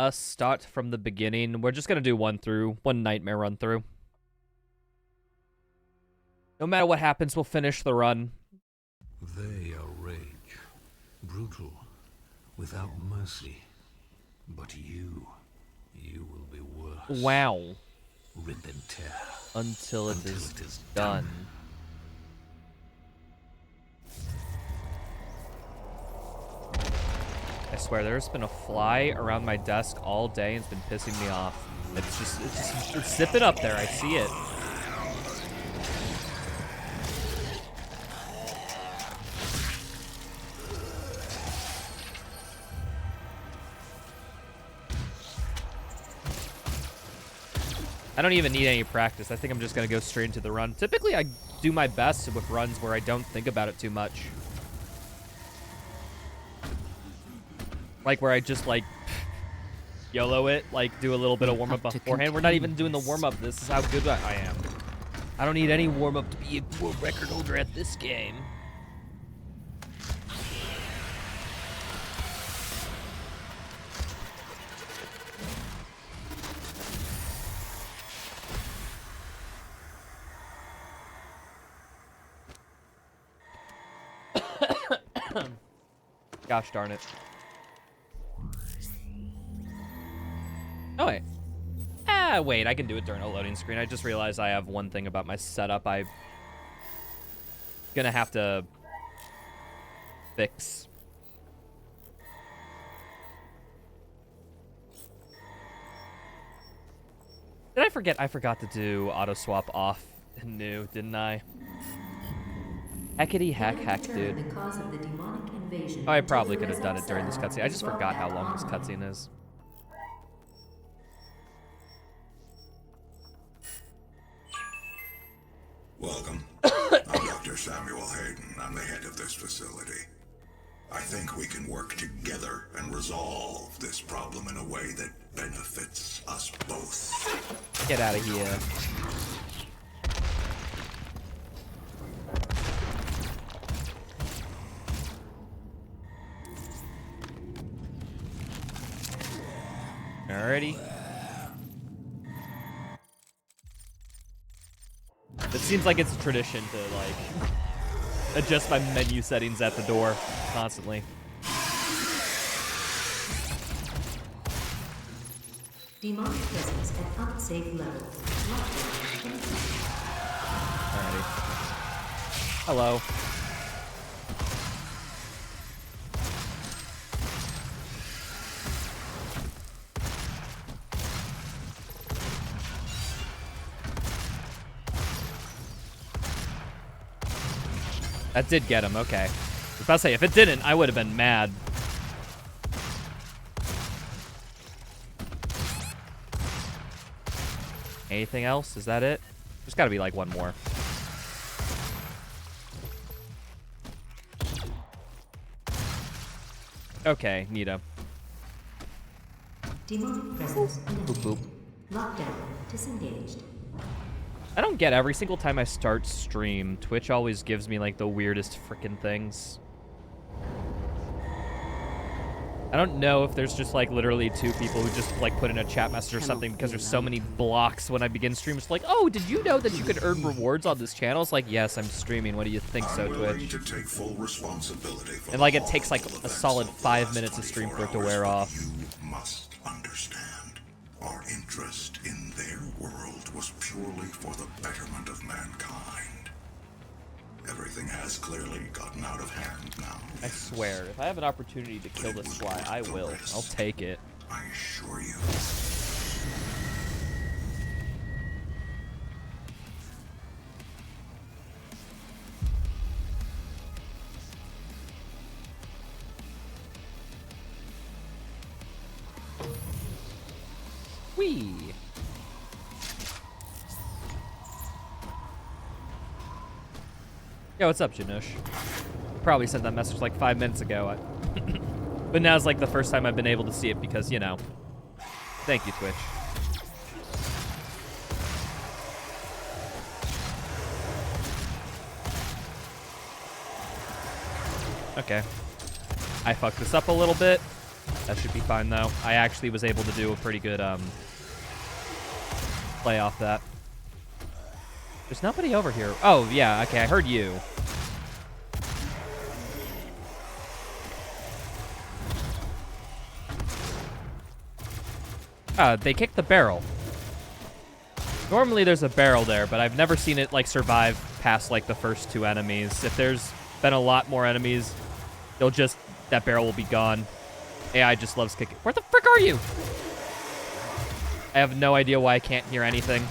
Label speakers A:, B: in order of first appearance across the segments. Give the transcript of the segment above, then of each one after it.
A: us start from the beginning. We're just going to do one nightmare run through. No matter what happens, we'll finish the run.
B: They are rage, brutal, without mercy. But you will be worse.
A: Wow.
B: Rip and tear.
A: Until it is done. I swear, there's been a fly around my desk all day and it's been pissing me off. It's zipping up there. I see it. I don't even need any practice. I think I'm just going to go straight into the run. Typically, I do my best with runs where I don't think about it too much. Like, where I just, like, YOLO it, like, do a little bit of warm-up beforehand. We're not even doing the warm-up. This is how good I am. I don't need any warm-up to be a world record holder at this game. Gosh darn it. Oh, wait. Wait, I can do it during a loading screen. I just realized I have one thing about my setup I'm gonna have to fix. Did I forget? I forgot to do auto swap off in new, didn't I? Heckity heck, dude. Oh, I probably could have done it during this cutscene. I just forgot how long this cutscene is.
C: Welcome. I'm Dr. Samuel Hayden. I'm the head of this facility. I think we can work together and resolve this problem in a way that benefits us both.
A: Get out of here. Alrighty. It seems like it's a tradition to, like, adjust my menu settings at the door constantly.
D: Demonic presence at unsafe levels.
A: Alrighty. Hello. That did get him, okay. I was about to say, if it didn't, I would have been mad. Anything else? Is that it? There's gotta be like one more. Okay, neato.
D: Demonic presence
A: Boop, boop.
D: Lockdown disengaged.
A: I don't get every single time I start stream, Twitch always gives me like the weirdest freaking things. I don't know if there's just like literally two people who just like put in a chat message or something because there's so many blocks when I begin stream. It's like, oh, did you know that you could earn rewards on this channel? It's like, yes, I'm streaming. What do you think so, Twitch?
C: To take full responsibility for
A: And like it takes like a solid 5 minutes of stream for it to wear off.
C: You must understand. Our interest in their world was purely for the betterment of mankind. Everything has clearly gotten out of hand now.
A: I swear, if I have an opportunity to kill this fly, I will. I'll take it.
C: I assure you.
A: Whee! Yo, what's up, Janush? Probably sent that message like 5 minutes ago. But now's like the first time I've been able to see it because, you know. Thank you, Twitch. Okay. I fucked this up a little bit. That should be fine, though. I actually was able to do a pretty good play off that. There's nobody over here. Oh, yeah, okay, I heard you. They kicked the barrel. Normally there's a barrel there, but I've never seen it, like, survive past, like, the first 2 enemies. If there's been a lot more enemies, that barrel will be gone. AI just loves kicking. Where the frick are you? I have no idea why I can't hear anything.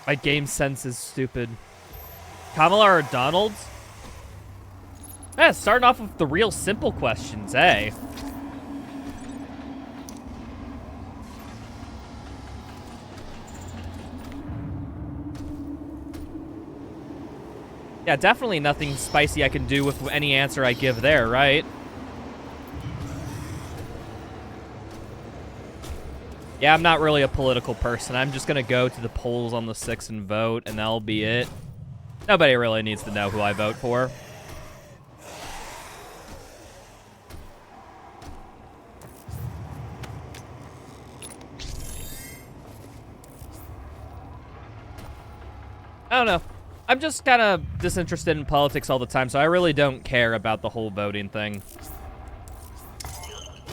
A: My game sense is stupid. Kamala or Donald's? Yeah, starting off with the real simple questions, eh? Yeah, definitely nothing spicy I can do with any answer I give there, right? Yeah, I'm not really a political person. I'm just gonna go to the polls on the 6th and vote, and that'll be it. Nobody really needs to know who I vote for. I don't know. I'm just kind of disinterested in politics all the time, so I really don't care about the whole voting thing.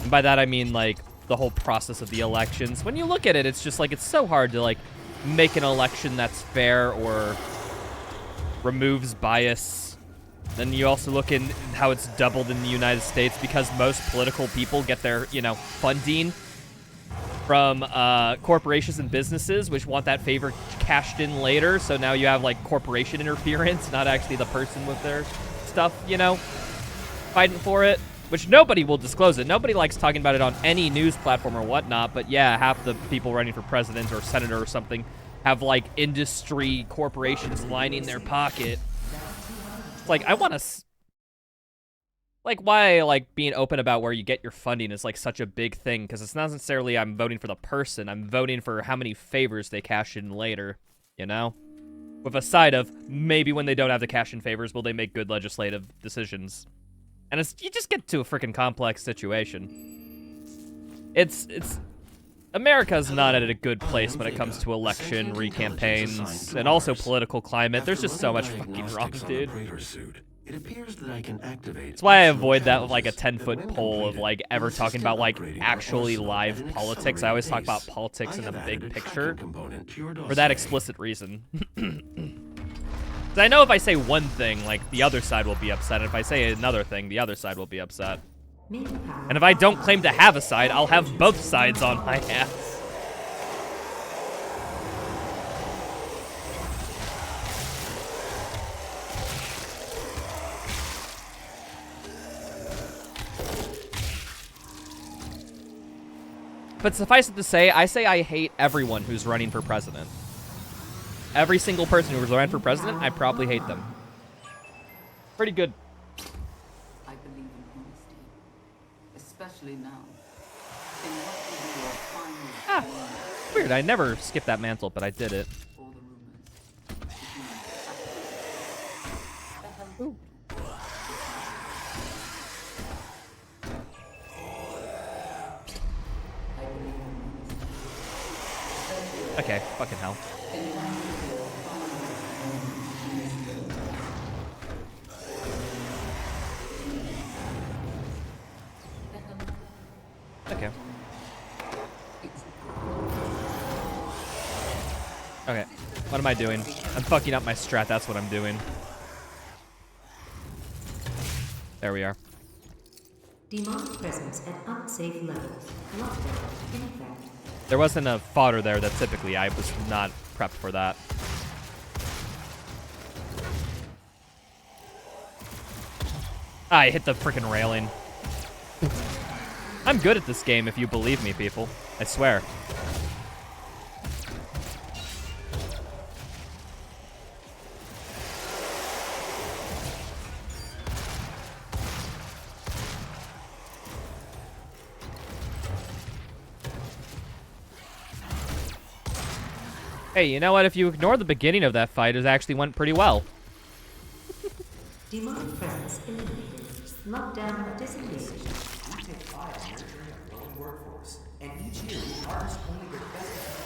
A: And by that, I mean, like, the whole process of the elections. When you look at it, it's just, like, it's so hard to, like, make an election that's fair or removes bias. Then you also look in how it's doubled in the United States because most political people get their, you know, funding from corporations and businesses, which want that favor cashed in later. So now you have, like, corporation interference, not actually the person with their stuff, you know, fighting for it, which nobody will disclose it. Nobody likes talking about it on any news platform or whatnot, but yeah, half the people running for president or senator or something have, like, industry corporations lining their pocket. It's like, I want to... Like, why, like, being open about where you get your funding is, like, such a big thing, because it's not necessarily I'm voting for the person, I'm voting for how many favors they cash in later, you know? With a side of, maybe when they don't have the cash-in favors, will they make good legislative decisions? And it's, you just get to a freaking complex situation. America's not at a good place when it comes to election, re-campaigns, and also political climate. There's just so much fucking wrong, dude.
E: It appears that I can activate.
A: That's why I avoid that with, like, a 10-foot pole of, like, ever talking about, like, actually live politics. I always talk about politics in the big picture for that explicit reason. Because I know if I say one thing, like, the other side will be upset. And if I say another thing, the other side will be upset. And if I don't claim to have a side, I'll have both sides on my ass. But suffice it to say I hate everyone who's running for president. Every single person who's running for president, I probably hate them. Pretty good.
F: I believe in honesty, especially now. In what will be your final
A: Weird, I never skipped that mantle, but I did it.
F: all the rumors.
A: Ooh. Okay, fucking hell. Okay. Okay, what am I doing? I'm fucking up my strat, that's what I'm doing. There we are.
D: Demonic presence at unsafe levels. Lockdown in effect.
A: There wasn't a fodder there that typically I was not prepped for that. I hit the freaking railing. I'm good at this game if you believe me, people. I swear. Hey, you know what? If you ignore the beginning of that fight, it actually went pretty well.
D: Demonic presence eliminated. Lockdown disengaged.
G: We take pride in nurturing a growing workforce, and each year we harvest only the best of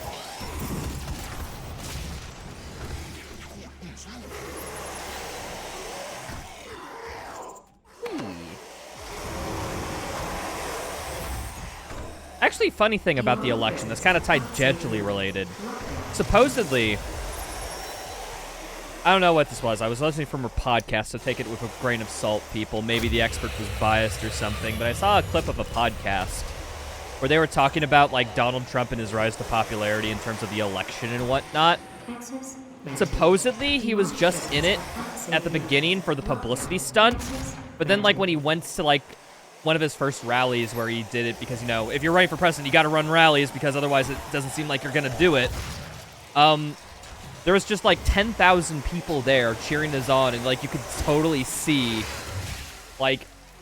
A: Actually, funny thing about the election that's kind of tangentially related. Supposedly, I don't know what this was. I was listening from a podcast, so take it with a grain of salt, people. Maybe the expert was biased or something, but I saw a clip of a podcast where they were talking about, like, Donald Trump and his rise to popularity in terms of the election and whatnot. Supposedly, he was just in it at the beginning for the publicity stunt, but then, like, when he went to, like, one of his first rallies where he did it because, you know, if you're running for president, you got to run rallies because otherwise it doesn't seem like you're going to do it. There was just like 10,000 people there cheering us on, and like you could totally see, like,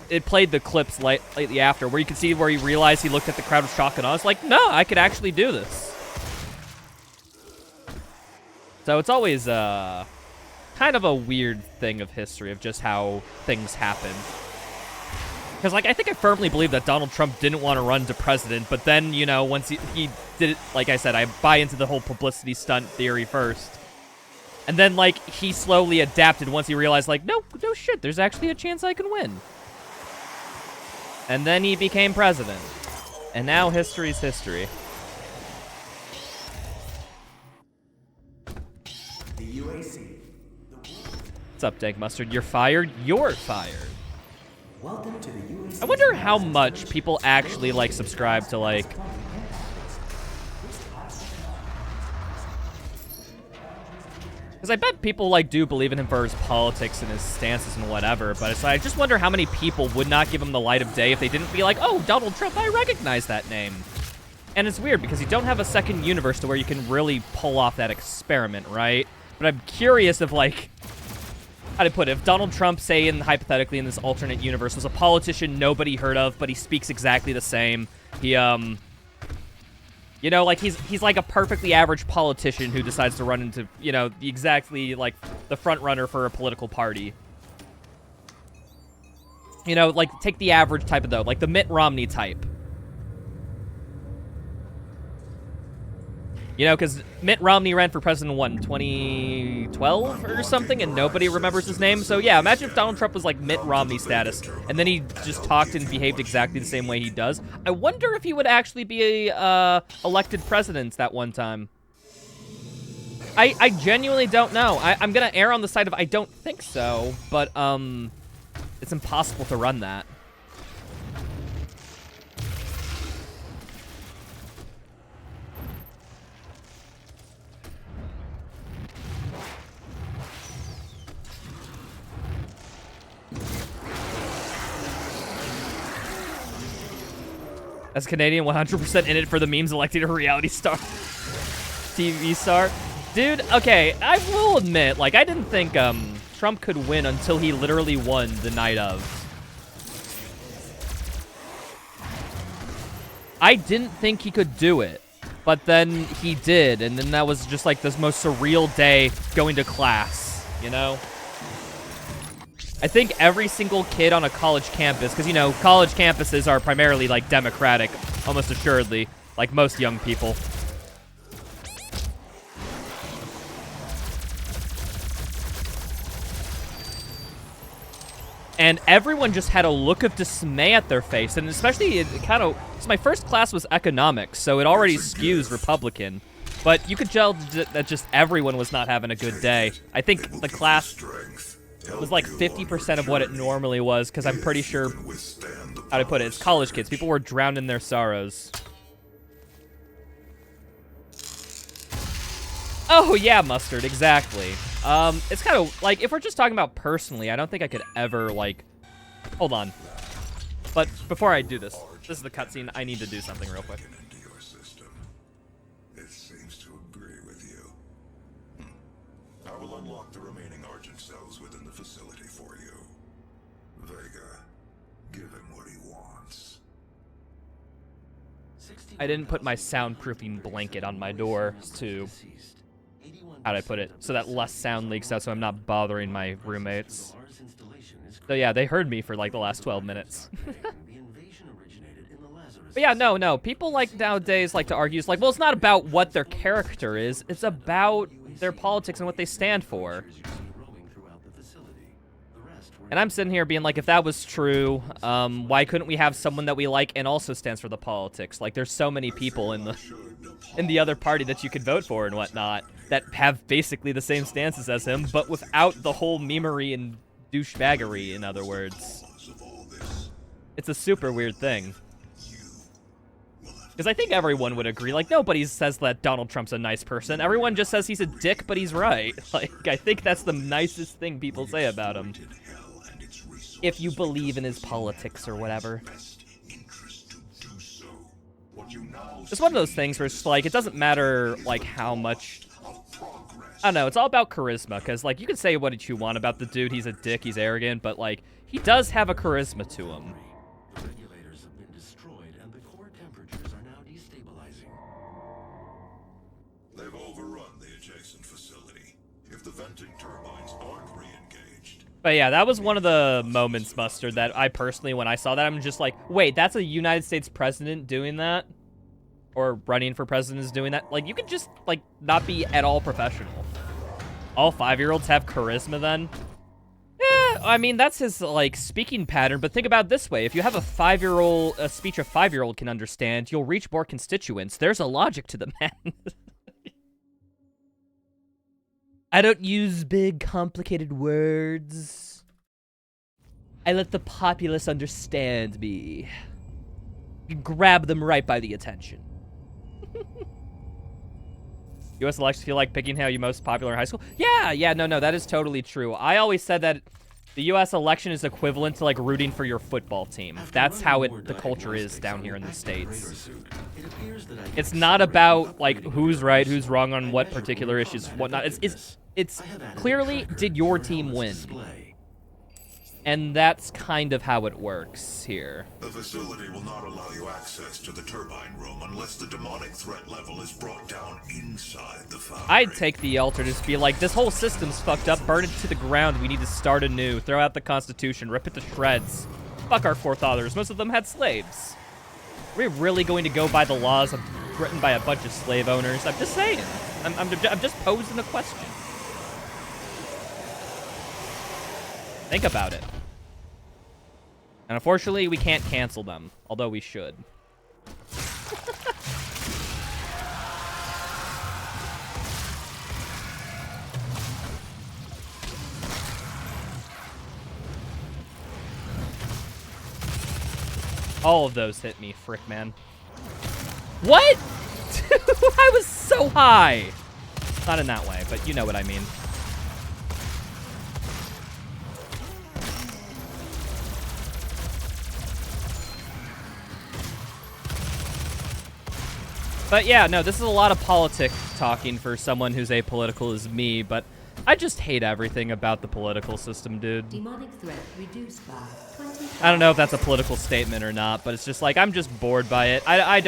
A: it played the clips lately after where you could see where he realized he looked at the crowd with shock and awe. I was like, no, I could actually do this. So it's always kind of a weird thing of history of just how things happen. Because, like, I think I firmly believe that Donald Trump didn't want to run to president, but then, you know, once he did it, like I said, I buy into the whole publicity stunt theory first. And then, like, he slowly adapted once he realized, like, no shit, there's actually a chance I can win. And then he became president. And now history's history.
G: the UAC.
A: What's up, Dank Mustard? You're fired? You're fired.
G: Welcome to the UAC.
A: I wonder how much people actually, like, subscribe to, like... Because I bet people, like, do believe in him for his politics and his stances and whatever, but it's like, I just wonder how many people would not give him the light of day if they didn't be like, oh, Donald Trump, I recognize that name. And it's weird, because you don't have a second universe to where you can really pull off that experiment, right? But I'm curious if, like... How to put it, if Donald Trump, say, hypothetically in this alternate universe, was a politician nobody heard of, but he speaks exactly the same. He, you know, like, he's like a perfectly average politician who decides to run into, you know, exactly, like, the front runner for a political party. You know, like, take the average type of, though, like the Mitt Romney type. You know, because Mitt Romney ran for president, what, in 2012 or something, and nobody remembers his name. So, yeah, imagine if Donald Trump was like Mitt Romney status, and then he just talked and behaved exactly the same way he does. I wonder if he would actually be elected president that one time. I genuinely don't know. I'm going to err on the side of I don't think so, but it's impossible to run that. As a Canadian, 100% in it for the memes, electing a reality star. TV star. Dude, okay, I will admit, like, I didn't think Trump could win until he literally won the night of. I didn't think he could do it, but then he did, and then that was just, like, this most surreal day going to class, you know? I think every single kid on a college campus, because, you know, college campuses are primarily, like, Democratic, almost assuredly, like most young people. And everyone just had a look of dismay at their face, and especially it kind of... So my first class was economics, so it already skews Republican. But you could tell that just everyone was not having a good day. I think the class... It was like 50% of what it normally was, because I'm pretty sure, how to put it, it's college kids. People were drowned in their sorrows. Oh, yeah, Mustard, exactly. It's kind of, like, if we're just talking about personally, I don't think I could ever, like, hold on. But before I do this is the cutscene, I need to do something real quick.
C: It seems to agree with you. I will unlock the remaining Argent cells within the facility for you. Vega, give him what he wants.
A: I didn't put my soundproofing blanket on my door to, how'd I put it, so that less sound leaks out so I'm not bothering my roommates.
E: Mars installation
A: So yeah, they heard me for like the last 12 minutes.
E: The invasion originated in the Lazarus.
A: But yeah, no. People like nowadays like to argue, it's like, well, it's not about what their character is. It's about their politics and what they stand for. And I'm sitting here being like, if that was true, why couldn't we have someone that we like and also stands for the politics? Like, there's so many people in the other party that you could vote for and whatnot that have basically the same stances as him, but without the whole memery and douchebaggery, in other words. It's a super weird thing. Because I think everyone would agree. Like, nobody says that Donald Trump's a nice person. Everyone just says he's a dick, but he's right. Like, I think that's the nicest thing people say about him. If you believe in his politics or whatever. It's one of those things where it's like, it doesn't matter, like, how much... I don't know, it's all about charisma, because, like, you can say what you want about the dude, he's a dick, he's arrogant, but, like, he does have a charisma to him.
E: The regulators have been destroyed, and the core temperatures are now destabilizing.
C: They've overrun the adjacent facility. If the venting turbines aren't re-engaged...
A: But yeah, that was one of the moments, Mustard, that I personally, when I saw that, I'm just like, wait, that's a United States president doing that? Or running for president is doing that? Like, you could just, like, not be at all professional. All 5-year-olds have charisma, then? Yeah, I mean, that's his, like, speaking pattern, but think about it this way. If you have a 5-year-old, a speech a 5-year-old can understand, you'll reach more constituents. There's a logic to the man. I don't use big, complicated words. I let the populace understand me. You grab them right by the attention. U.S. elections feel like picking how you most popular in high school? Yeah, no, that is totally true. I always said that the U.S. election is equivalent to, like, rooting for your football team. That's how the culture is down here in the States. It's not about, like, who's right, who's wrong on what particular issues, whatnot. It's clearly, did your team win? And that's kind of how it works here.
C: The facility will not allow you access to the turbine room unless the demonic threat level is brought down inside the Foundry.
A: I'd take the Alter to just be like, this whole system's fucked up, burn it to the ground, we need to start anew, throw out the Constitution, rip it to shreds. Fuck our forefathers, most of them had slaves. Are we really going to go by the laws written by a bunch of slave owners? I'm just saying. I'm just posing a question. Think about it. And unfortunately, we can't cancel them, although we should. All of those hit me, frick, man. What? I was so high. Not in that way, but you know what I mean. But yeah, no, this is a lot of politic talking for someone who's apolitical as me, but I just hate everything about the political system, dude.
D: Demonic threat reduced by 20.
A: I don't know if that's a political statement or not, but it's just like, I'm just bored by it. I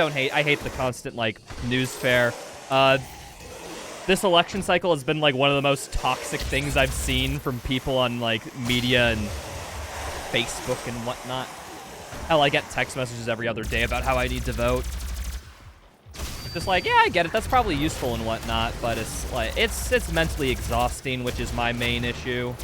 A: hate the constant, like, news fair. This election cycle has been, like, one of the most toxic things I've seen from people on, like, media and Facebook and whatnot. Hell, I get text messages every other day about how I need to vote. Just like, yeah, I get it, that's probably useful and whatnot, but it's like, it's mentally exhausting, which is my main issue.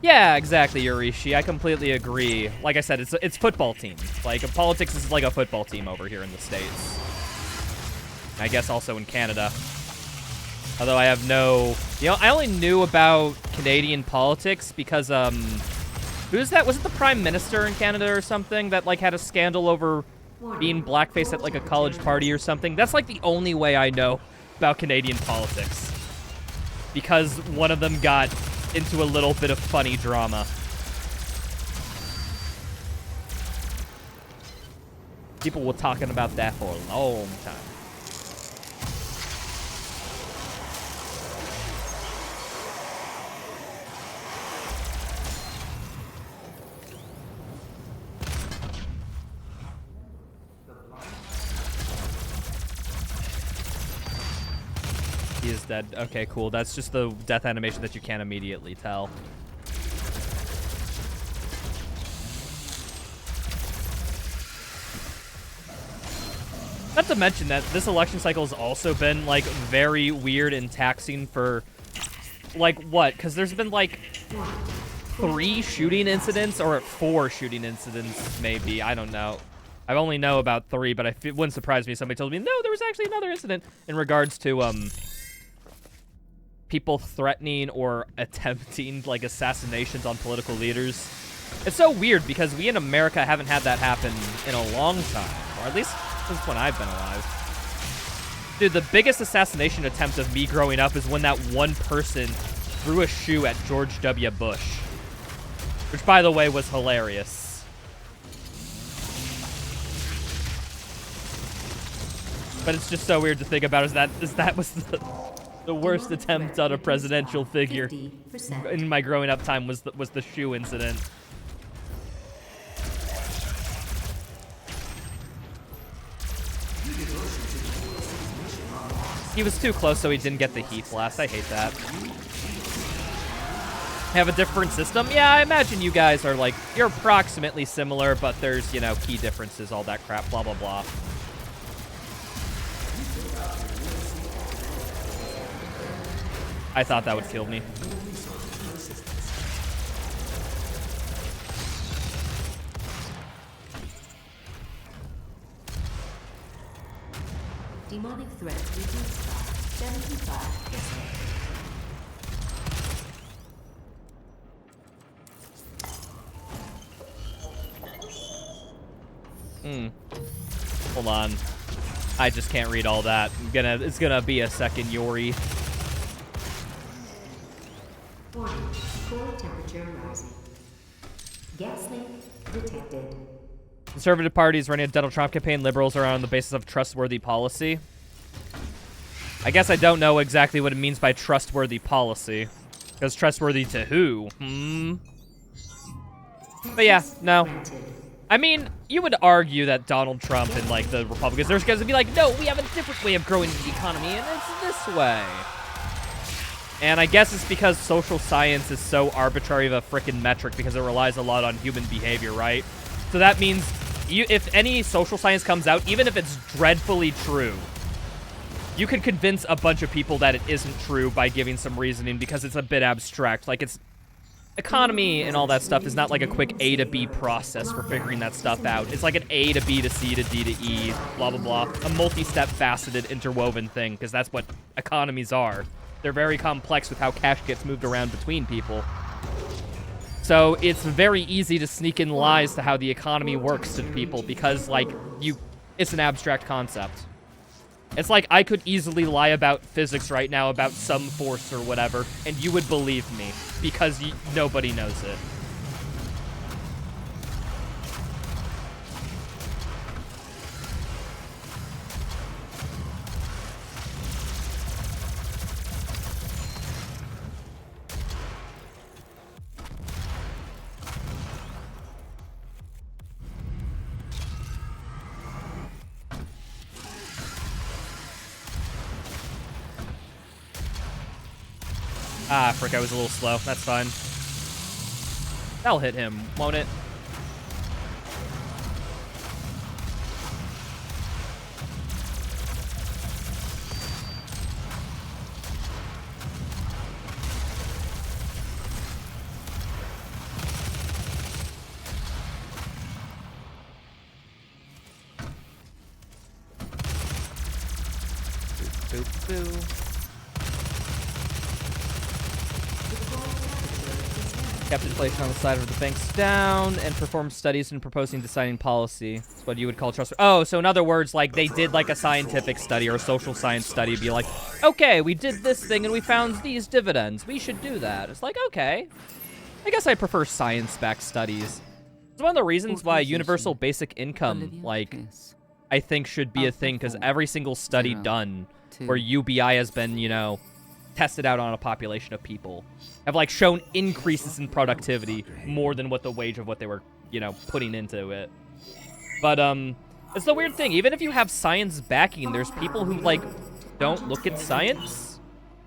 A: Yeah, exactly, Yurishi, I completely agree. Like I said, it's football team. Like, politics is like a football team over here in the States. I guess also in Canada. Although I have no... You know, I only knew about Canadian politics because, who's that? Was it the Prime Minister in Canada or something that, like, had a scandal over being blackface at, like, a college party or something? That's, like, the only way I know about Canadian politics. Because one of them got into a little bit of funny drama. People were talking about that for a long time. is dead. Okay, cool. That's just the death animation that you can't immediately tell. Not to mention that this election cycle has also been, like, very weird and taxing for, like, what? Because there's been, like, 3 shooting incidents or 4 shooting incidents, maybe. I don't know. I only know about 3, but it wouldn't surprise me if somebody told me, no, there was actually another incident in regards to, people threatening or attempting, like, assassinations on political leaders. It's so weird because we in America haven't had that happen in a long time, or at least since when I've been alive. Dude, the biggest assassination attempt of me growing up is when that one person threw a shoe at George W. Bush. Which, by the way, was hilarious. But it's just so weird to think about, is that was the worst attempt on a presidential figure
D: 50%.
A: in my growing up time was the shoe incident. He was too close, so he didn't get the heat blast. I hate that. Have a different system? Yeah, I imagine you guys are like, you're approximately similar, but there's, you know, key differences, all that crap, blah, blah, blah. I thought that would kill me.
D: Demonic threat reduced by 75%.
A: Hold on. I just can't read all that. It's gonna be a second Yori.
D: Warning, core temperature rising. Gas leak detected.
A: Conservative Party is running a Donald Trump campaign. Liberals are on the basis of trustworthy policy. I guess I don't know exactly what it means by trustworthy policy. Because trustworthy to who? But yeah, no. I mean, you would argue that Donald Trump and, like, the Republicans, they're going to be like, no, we have a different way of growing the economy, and it's this way. And I guess it's because social science is so arbitrary of a frickin' metric because it relies a lot on human behavior, right? So that means if any social science comes out, even if it's dreadfully true, you can convince a bunch of people that it isn't true by giving some reasoning because it's a bit abstract. Like, it's economy and all that stuff is not like a quick A to B process for figuring that stuff out. It's like an A to B to C to D to E, blah, blah, blah. A multi-step faceted interwoven thing, because that's what economies are. They're very complex with how cash gets moved around between people. So it's very easy to sneak in lies to how the economy works to people because, like, it's an abstract concept. It's like I could easily lie about physics right now about some force or whatever, and you would believe me because nobody knows it. Ah, frick, I was a little slow. That's fine. That'll hit him, won't it? Boop, boop, boop. Kept inflation on the side of the banks down and performed studies in proposing deciding policy. That's what you would call trust. Oh, so in other words, like they did like a scientific study or a social science study, be like, okay, we did this thing and we found these dividends. We should do that. It's like, okay. I guess I prefer science-backed studies. It's one of the reasons why universal basic income, like, I think should be a thing, because every single study done where UBI has been, you know, tested out on a population of people have like shown increases in productivity more than what the wage of what they were, you know, putting into it. But it's the weird thing, even if you have science backing, there's people who like don't look at science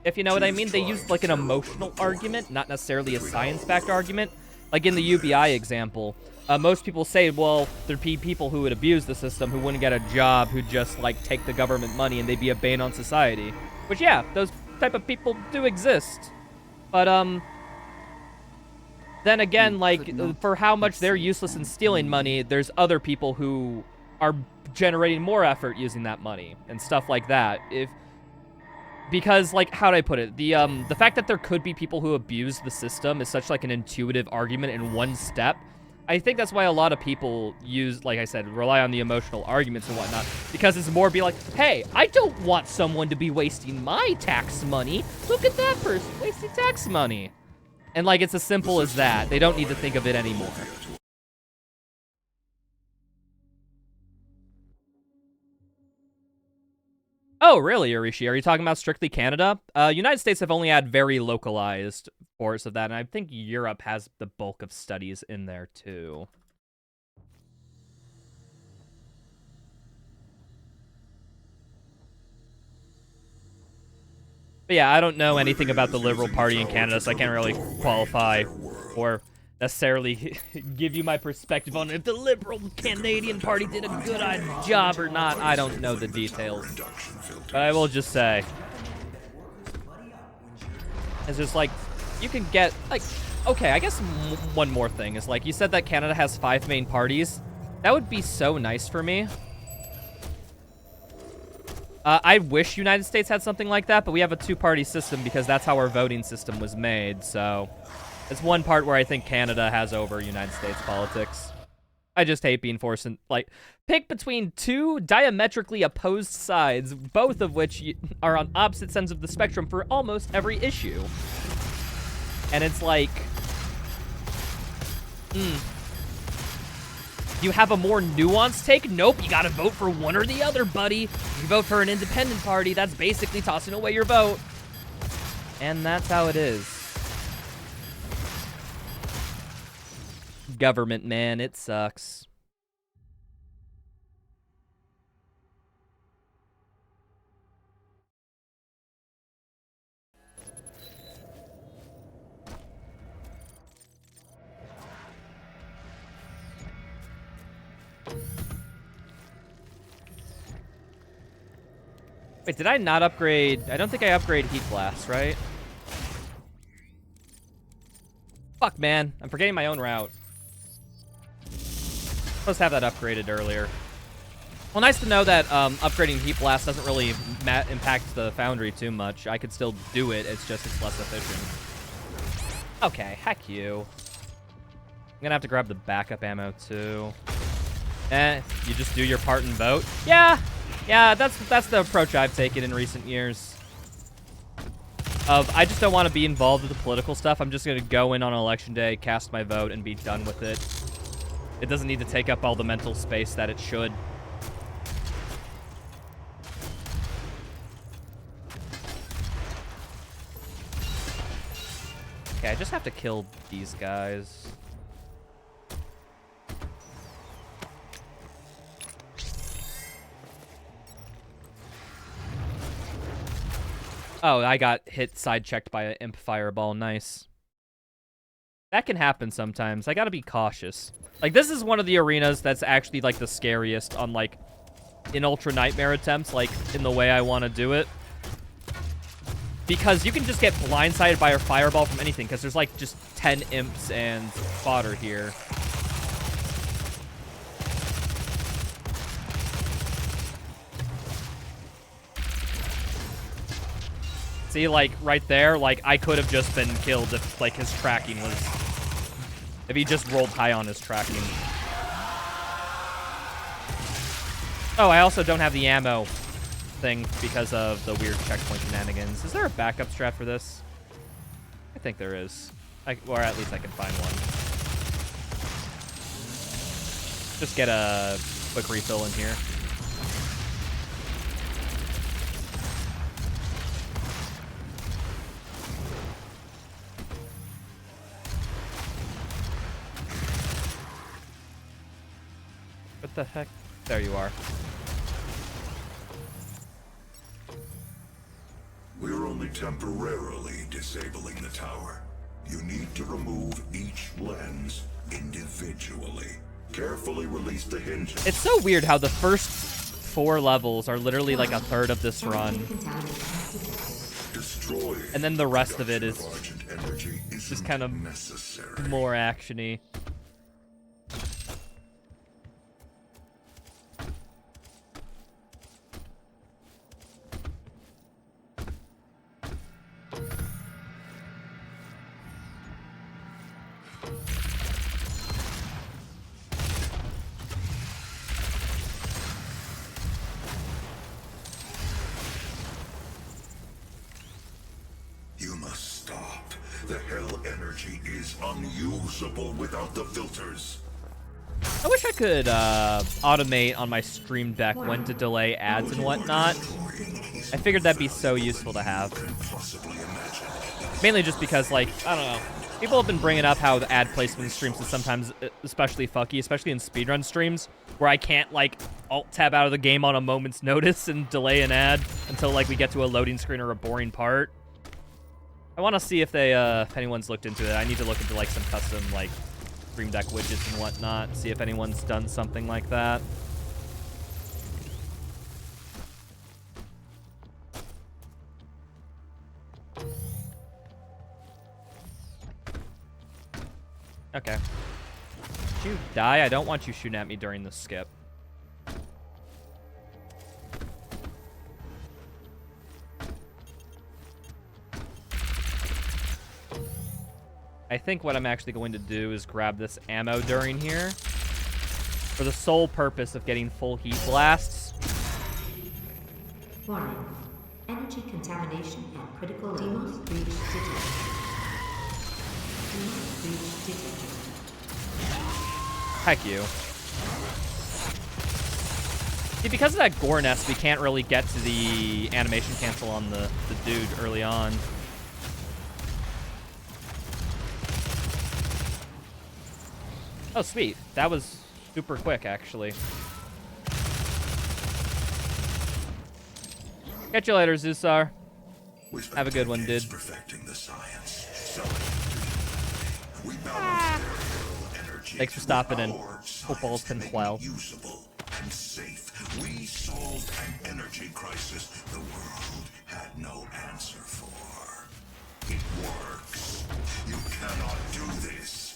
A: if you know what I mean. They use like an emotional argument, not necessarily a science-backed argument. Like in the UBI example, most people say, well, there'd be people who would abuse the system, who wouldn't get a job, who'd just like take the government money, and they'd be a bane on society. Which, yeah, those type of people do exist. But then again, like, for how much they're useless in stealing money, there's other people who are generating more effort using that money and stuff like that. Because, like, how do I put it? The fact that there could be people who abuse the system is such, like, an intuitive argument in one step. I think that's why a lot of people use, like I said, rely on the emotional arguments and whatnot. Because it's more be like, hey, I don't want someone to be wasting my tax money. Look at that person wasting tax money. And, like, it's as simple as that. They don't need to think of it anymore. Oh, really, Arishi? Are you talking about strictly Canada? United States have only had very localized force of that, and I think Europe has the bulk of studies in there, too. But yeah, I don't know anything about the Liberal Party in Canada, so I can't really qualify or necessarily give you my perspective on if the Liberal Canadian Party did a good job or not. I don't know the details. But I will just say, it's just like, you can get, like, okay, I guess one more thing is, like, you said that Canada has 5 main parties. That would be so nice for me. I wish United States had something like that, but we have a 2-party system because that's how our voting system was made, so it's one part where I think Canada has over United States politics. I just hate being forced to, like, pick between 2 diametrically opposed sides, both of which are on opposite ends of the spectrum for almost every issue. And it's like, you have a more nuanced take? Nope, you gotta vote for one or the other, buddy. If you vote for an independent party, that's basically tossing away your vote. And that's how it is. Government, man, it sucks. Wait, did I not upgrade? I don't think I upgraded Heat Blast, right? Fuck, man. I'm forgetting my own route. Supposed to have that upgraded earlier. Well, nice to know that upgrading Heat Blast doesn't really impact the Foundry too much. I could still do it, it's just it's less efficient. Okay, heck you. I'm gonna have to grab the backup ammo too. You just do your part and vote? Yeah, that's the approach I've taken in recent years. I just don't want to be involved with the political stuff. I'm just gonna go in on election day, cast my vote, and be done with it. It doesn't need to take up all the mental space that it should. Okay, I just have to kill these guys. Oh, I got hit side-checked by an imp fireball. Nice. That can happen sometimes. I gotta be cautious. Like, this is one of the arenas that's actually, like, the scariest on, like, in Ultra Nightmare attempts, like, in the way I want to do it. Because you can just get blindsided by a fireball from anything, because there's, like, just 10 imps and fodder here. See, like, right there, like, I could have just been killed if, like, his tracking was... If he just rolled high on his tracking. Oh, I also don't have the ammo thing because of the weird checkpoint shenanigans. Is there a backup strat for this? I think there is. Or at least I can find one. Just get a quick refill in here. What the heck? There you are.
C: We're only temporarily disabling the tower. You need to remove each lens individually. Carefully release the hinges.
A: It's so weird how the first 4 levels are literally like a third of this run.
C: Destroy
A: And then the rest of it is
C: Argent energy
A: just kind of
C: necessary.
A: more action-y.
C: You must stop. The hell energy is unusable without the filters.
A: I wish I could automate on my stream deck when to delay ads and whatnot. I figured that'd be so useful to have.
C: Possibly imagine.
A: Mainly just because, like, I don't know. People have been bringing up how the ad placement in streams is sometimes especially fucky, especially in speedrun streams, where I can't, like, alt-tab out of the game on a moment's notice and delay an ad until, like, we get to a loading screen or a boring part. I want to see if they, if anyone's looked into it. I need to look into, like, some custom, like, stream deck widgets and whatnot, see if anyone's done something like that. Okay. Did you die? I don't want you shooting at me during the skip. I think what I'm actually going to do is grab this ammo during here for the sole purpose of getting full heat blasts.
D: Warning. Energy contamination and critical demon breach detected. Demon breach detected.
A: Heck you. See, because of that gore nest, we can't really get to the animation cancel on the dude early on. Oh, sweet. That was super quick, actually. Catch you later, Zusar. Have a good one, dude.
C: Perfecting the science. We balance energy.
A: Thanks for stopping in. Football's been well.
C: Usable and safe. We solved an energy crisis the world had no answer for. It works. You cannot do this.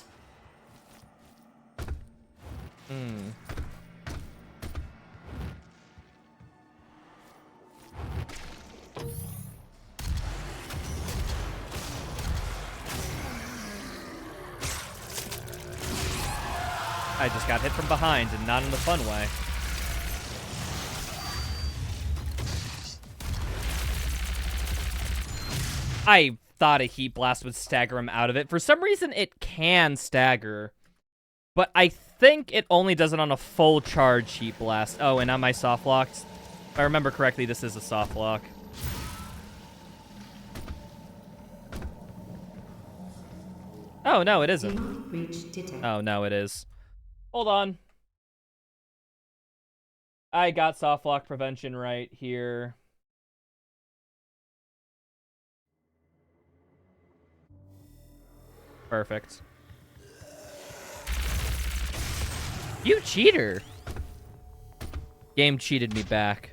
A: I just got hit from behind and not in a fun way. I thought a heat blast would stagger him out of it. For some reason, it can stagger. But I think it only does it on a full charge heat blast. Oh, and am I soft locked? If I remember correctly, this is a soft lock. Oh, no, it isn't.
D: Demon breach detected.
A: Oh, no, it is. Hold on. I got soft lock prevention right here. Perfect. You cheater! Game cheated me back.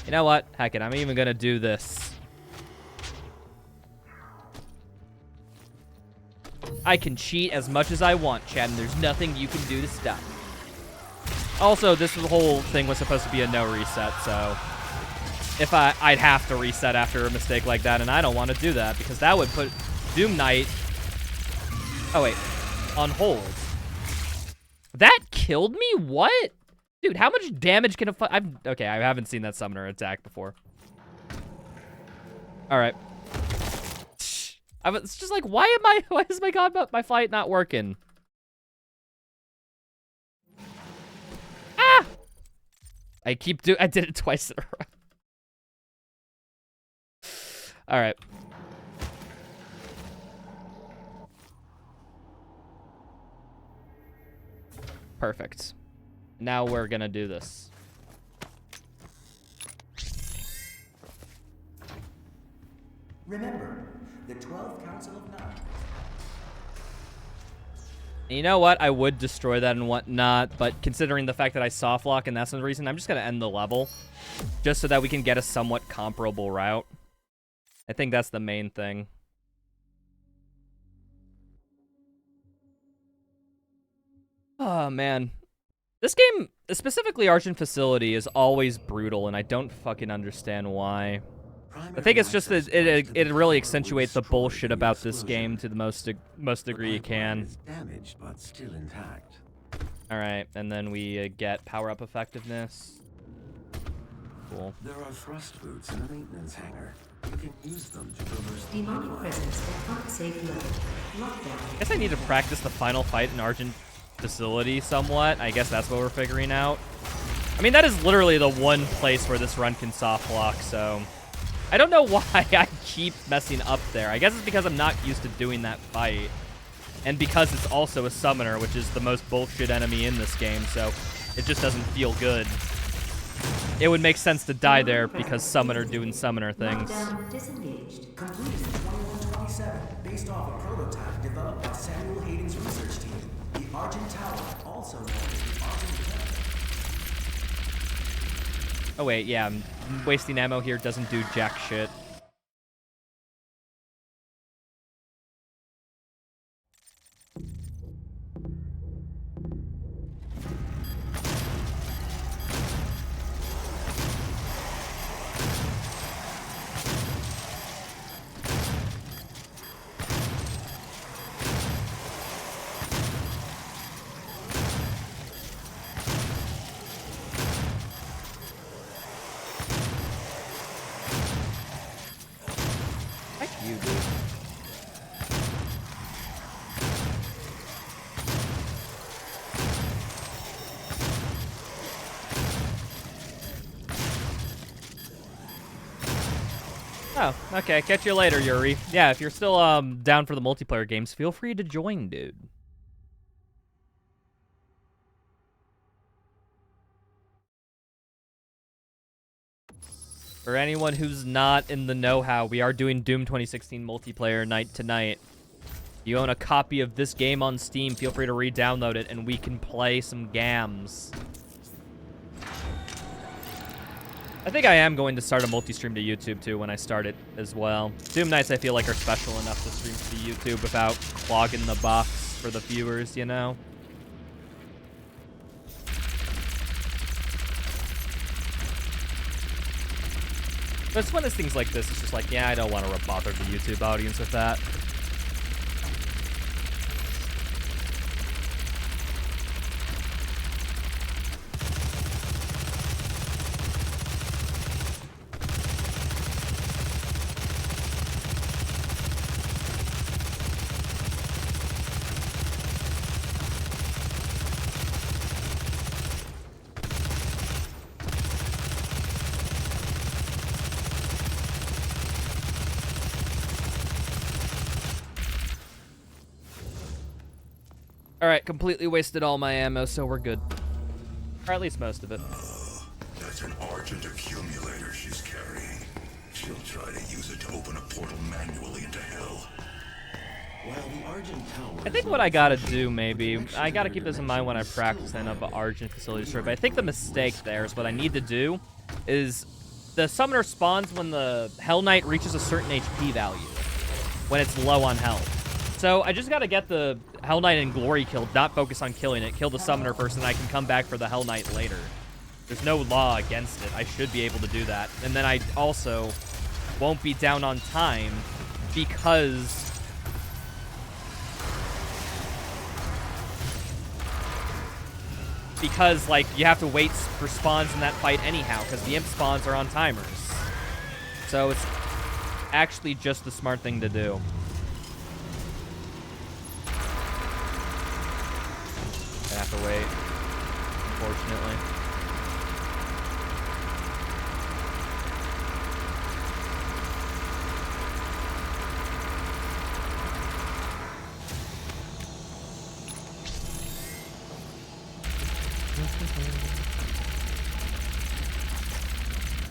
A: You know what? Heck it, I'm even gonna do this. I can cheat as much as I want, Chad, and there's nothing you can do to stop me. Also, this whole thing was supposed to be a no reset, so if I'd have to reset after a mistake like that, and I don't want to do that because that would put Doom Knight, oh wait, on hold. That killed me? What? Dude, how much damage can a okay, I haven't seen that summoner attack before. All right. It's just like, why is my flight not working? Ah! I did it twice in a row. All right. Perfect. Now we're gonna do this.
G: Remember, the 12 Council of Nine.
A: You know what? I would destroy that and whatnot, but considering the fact that I soft lock and that's the reason, I'm just going to end the level. Just so that we can get a somewhat comparable route. I think that's the main thing. Oh, man. This game, specifically Argent Facility, is always brutal, and I don't fucking understand why. I think it's just that it really accentuates the bullshit about this game to the most degree you can.
E: Damaged, but still intact.
A: Alright, and then we get power-up effectiveness. Cool.
E: There are thrust boots in the maintenance hangar. You can use them to traverse the
D: Demonic
E: pipeline.
D: presence at unsafe level. Lockdown.
A: I guess I need to practice the final fight in Argent Facility somewhat. I guess that's what we're figuring out. I mean, that is literally the one place where this run can soft lock, so... I don't know why I keep messing up there. I guess it's because I'm not used to doing that fight. And because it's also a summoner, which is the most bullshit enemy in this game, so it just doesn't feel good. It would make sense to die there because summoner doing summoner things.
D: Lockdown disengaged.
G: Completed in 2127, based off a prototype developed by Samuel Hayden's research team. The Argent Tower, also known as the Argent Tower.
A: Oh wait, yeah, wasting ammo here doesn't do jack shit. You, dude. Oh, okay. Catch you later, Yuri. Yeah, if you're still down for the multiplayer games, feel free to join, dude. For anyone who's not in the know-how, we are doing Doom 2016 multiplayer night tonight. You own a copy of this game on Steam, feel free to re-download it, and we can play some gams. I think I am going to start a multi-stream to YouTube, too, when I start it as well. Doom nights, I feel like, are special enough to stream to YouTube without clogging the box for the viewers, you know? But it's one of those things like this, it's just like, yeah, I don't want to bother the YouTube audience with that. Alright, completely wasted all my ammo, so we're good. Or at least most of it.
C: That's an Argent accumulator she's carrying. She'll try to use it to open a portal manually into hell.
E: While the Argent Tower
A: I think what I gotta do, maybe, I gotta keep this in mind when I practice in of Argent Facility Story, but I think the mistake there is what I need to do is the summoner spawns when the Hell Knight reaches a certain HP value, when it's low on health. So I just gotta get the Hell Knight and Glory killed, not focus on killing it, kill the summoner first, and I can come back for the Hell Knight later. There's no law against it. I should be able to do that. And then I also won't be down on time because like, you have to wait for spawns in that fight anyhow, because the imp spawns are on timers. So it's actually just the smart thing to do. I have to wait, unfortunately.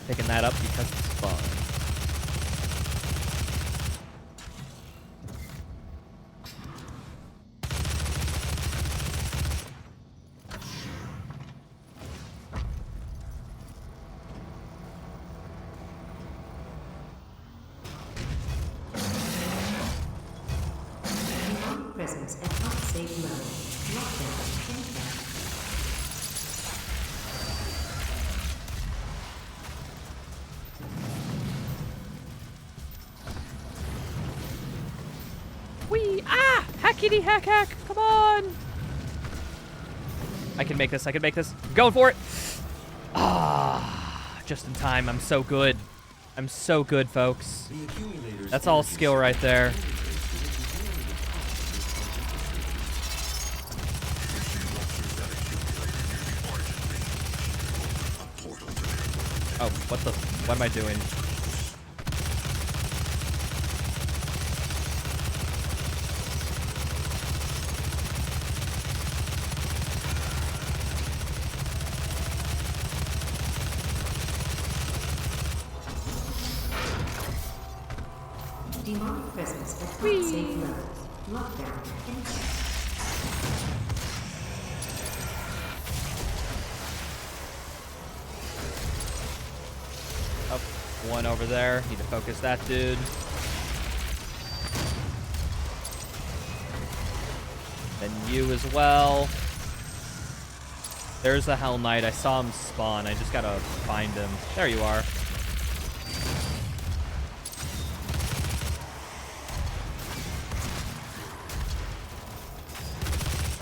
A: Picking that up because it's fun.
D: presence at unsafe levels. Lockdown in effect.
A: Wee! Ah! Hackity hack hack! Come on! I can make this. I can make this. Going for it! Ah! Just in time. I'm so good. I'm so good, folks. That's all skill right there. Oh, what am I doing?
D: Demonic presence at unsafe levels. Lockdown in effect.
A: Oh, one over there. Need to focus that dude. Then you as well. There's the Hell Knight. I saw him spawn. I just gotta find him. There you are.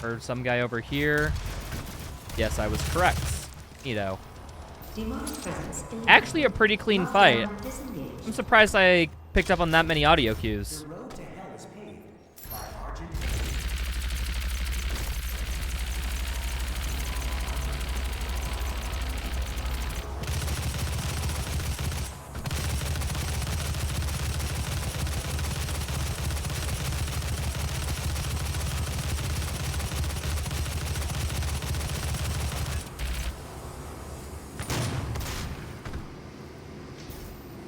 A: Heard some guy over here. Yes, I was correct. Neato.
D: Demonic presence eliminated.
A: Actually, a pretty clean fight.
D: Lockdown disengaged.
A: I'm surprised I picked up on that many audio cues.
G: The road to hell is paved by Argent.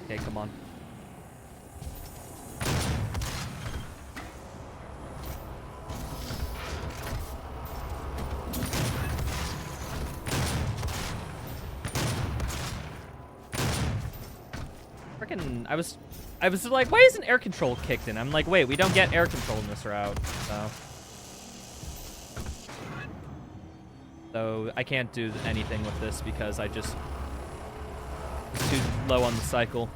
A: Okay, come on. Frickin', I was like, why isn't air control kicked in? I'm like, wait, we don't get air control in this route, so I can't do anything with this because I just was too low on the cycle.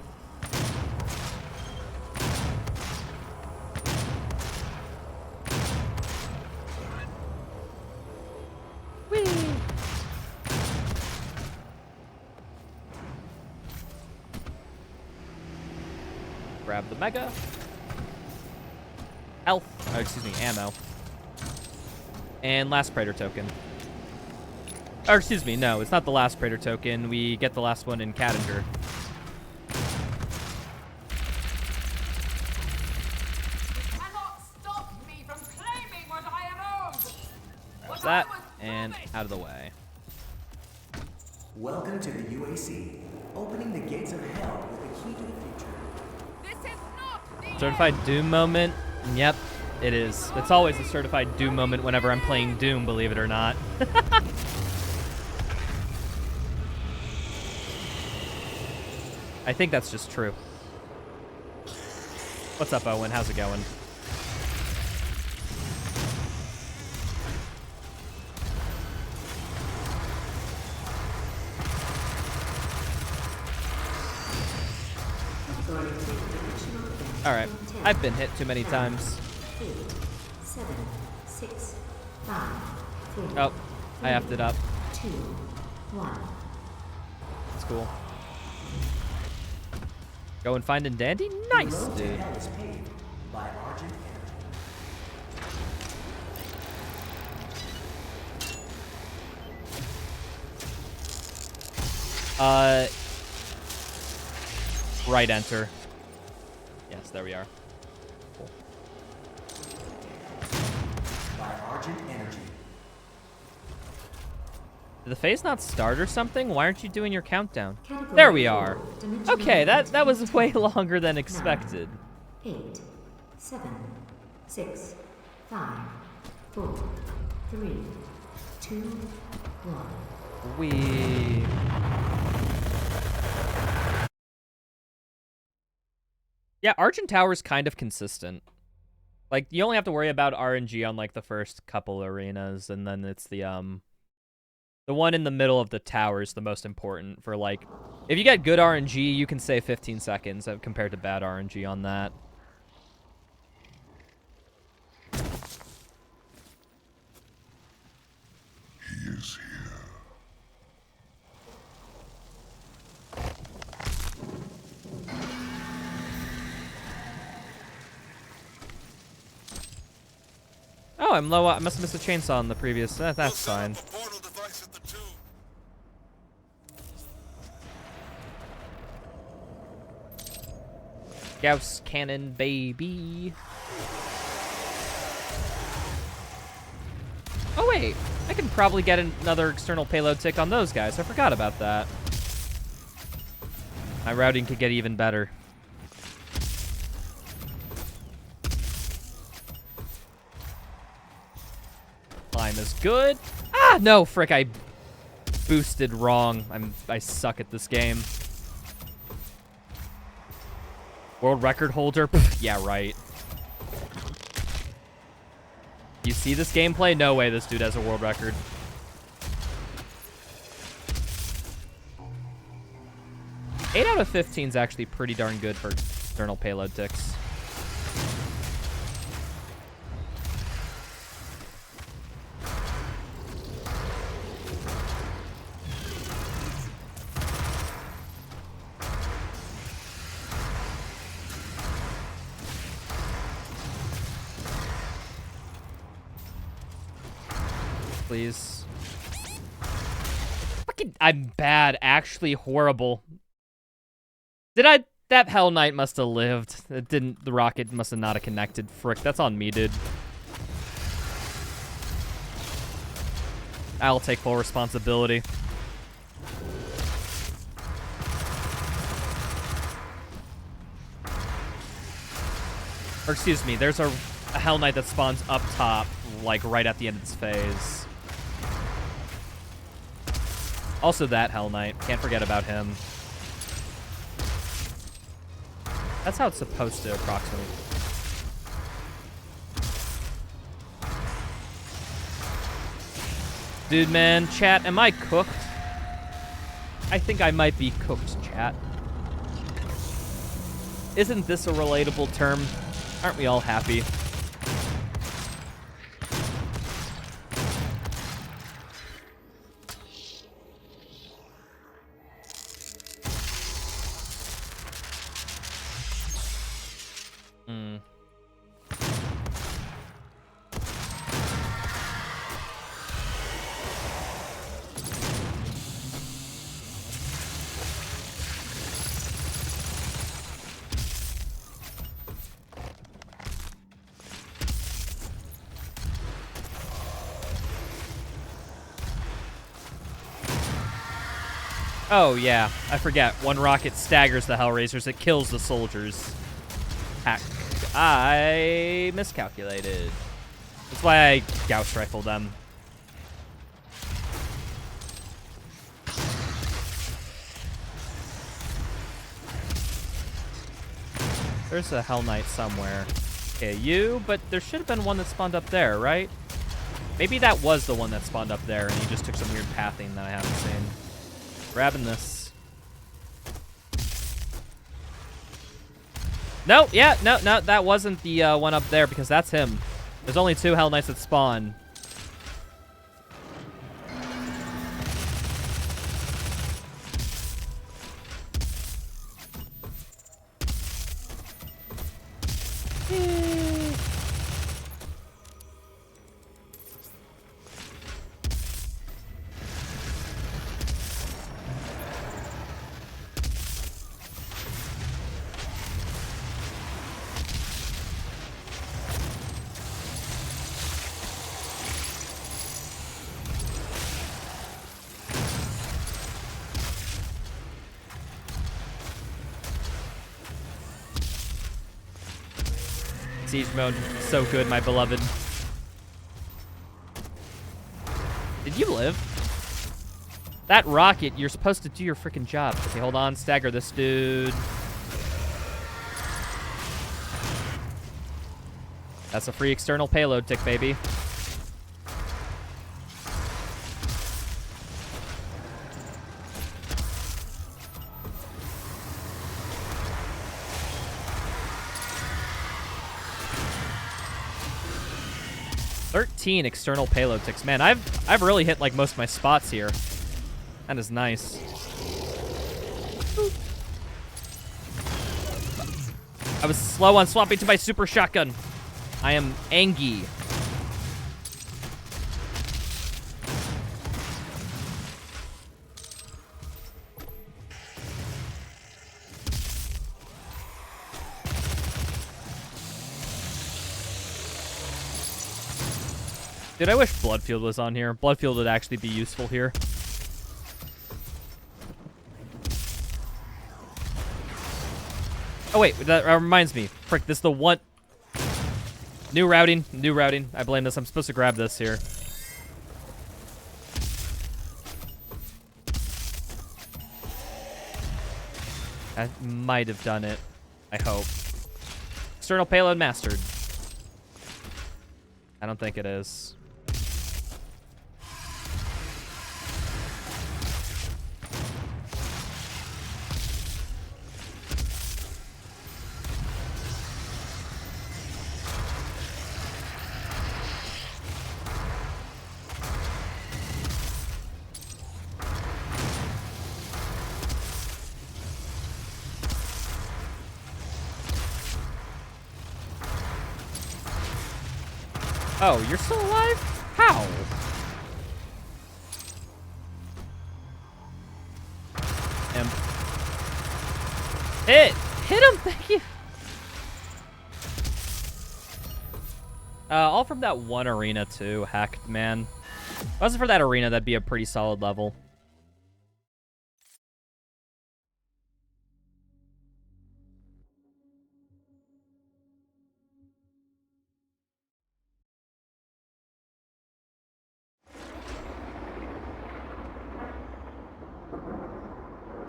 A: Whee! Grab the mega. Health. Oh, excuse me, ammo. And last Praetor token. Or excuse me, no, it's not the last Praetor token. We get the last one in Cadinger.
F: Cannot stop me from claiming what I am owed.
A: Grabs that, and out of the way.
G: Welcome to the UAC, opening the gates of hell with the key to the future.
F: This is not the
A: Certified Doom moment? Yep, it is. It's always a certified Doom moment whenever I'm playing Doom, believe it or not. I think that's just true. What's up, Owen? How's it going? Alright, I've been hit too many times.
D: 8, 7, 6, 5, 4,
A: Oh, I effed it up.
D: 2, 1.
A: That's cool. Go and find and dandy? Nice,
G: The road to
A: dude.
G: hell is paved by Argent Energy.
A: Right enter. Yes, there we are. Cool.
G: By Argent Energy.
A: Did the phase not start or something? Why aren't you doing your countdown?
D: Category
A: There we
D: 4,
A: are.
D: dimensional
A: Okay, that was
D: entity.
A: way longer than expected.
D: 8, 7, 6, 5, 4, 3, 2, 1.
A: We. Yeah, Argent Tower's kind of consistent. Like, you only have to worry about RNG on, like, the first couple arenas, and then it's the one in the middle of the tower is the most important for, like... If you get good RNG, you can save 15 seconds compared to bad RNG on that.
C: He is here.
A: Oh, I'm low. I must have missed a chainsaw in the previous. That's fine. Gauss cannon, baby. Oh wait, I can probably get another external payload tick on those guys. I forgot about that. My routing could get even better. Climb is good. Ah, no, frick, I boosted wrong. I suck at this game. World record holder? Yeah, right. You see this gameplay? No way this dude has a world record. Eight out of 15 is actually pretty darn good for external payload ticks. Please. Fucking, I'm bad. Actually horrible. That Hell Knight must have lived. It didn't, the rocket must have not have connected. Frick, that's on me, dude. I'll take full responsibility. Or excuse me, there's a Hell Knight that spawns up top, like right at the end of this phase. Also that Hell Knight. Can't forget about him. That's how it's supposed to approximate. Dude, man, chat, am I cooked? I think I might be cooked, chat. Isn't this a relatable term? Aren't we all happy? Oh, yeah. I forget. One rocket staggers the Hellraisers. It kills the soldiers. Heck. I miscalculated. That's why I Gauss rifle them. There's a Hell Knight somewhere. Okay, you, but there should have been one that spawned up there, right? Maybe that was the one that spawned up there and he just took some weird pathing that I haven't seen. Grabbing this. No, yeah, no, that wasn't the one up there because that's him. There's only 2 Hell Knights that spawn. Siege mode, so good, my beloved. Did you live? That rocket, you're supposed to do your freaking job. Okay, hold on, stagger this dude. That's a free external payload tick, baby. $13 external payload ticks. Man, I've really hit like most of my spots here. That is nice. I was slow on swapping to my super shotgun. I am angry. Dude, I wish Bloodfield was on here. Bloodfield would actually be useful here. Oh wait, that reminds me. Frick, this is the one. New routing, new routing. I blame this. I'm supposed to grab this here. I might have done it. I hope. External payload mastered. I don't think it is. Oh, you're still alive? How? Hit him, thank you. All from that one arena too, heck, man. If it wasn't for that arena, that'd be a pretty solid level.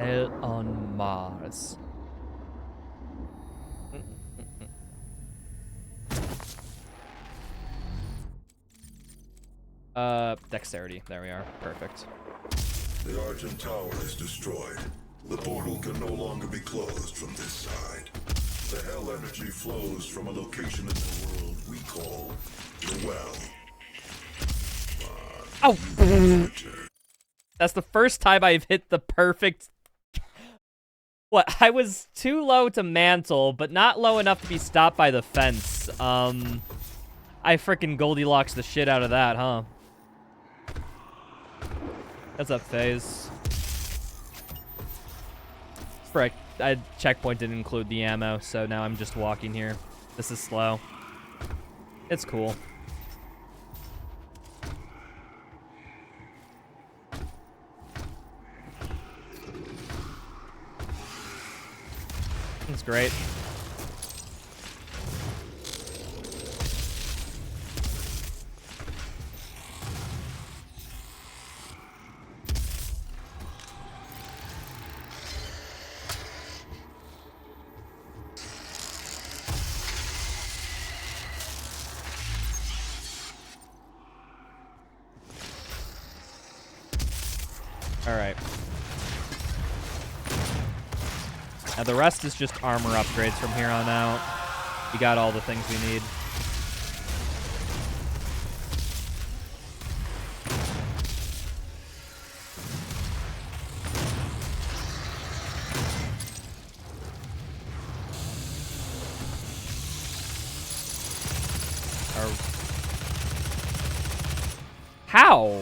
A: Hell on Mars. Dexterity. There we are. Perfect.
C: The Argent Tower is destroyed. The portal can no longer be closed from this side. The hell energy flows from a location in the world we call the Well.
A: Oh! That's the first time I've hit the perfect... What? I was too low to mantle, but not low enough to be stopped by the fence. I frickin' Goldilocks the shit out of that, huh? What's up, FaZe? Frick, checkpoint didn't include the ammo, so now I'm just walking here. This is slow. It's cool. It's great. All right. Now the rest is just armor upgrades from here on out. We got all the things we need. How?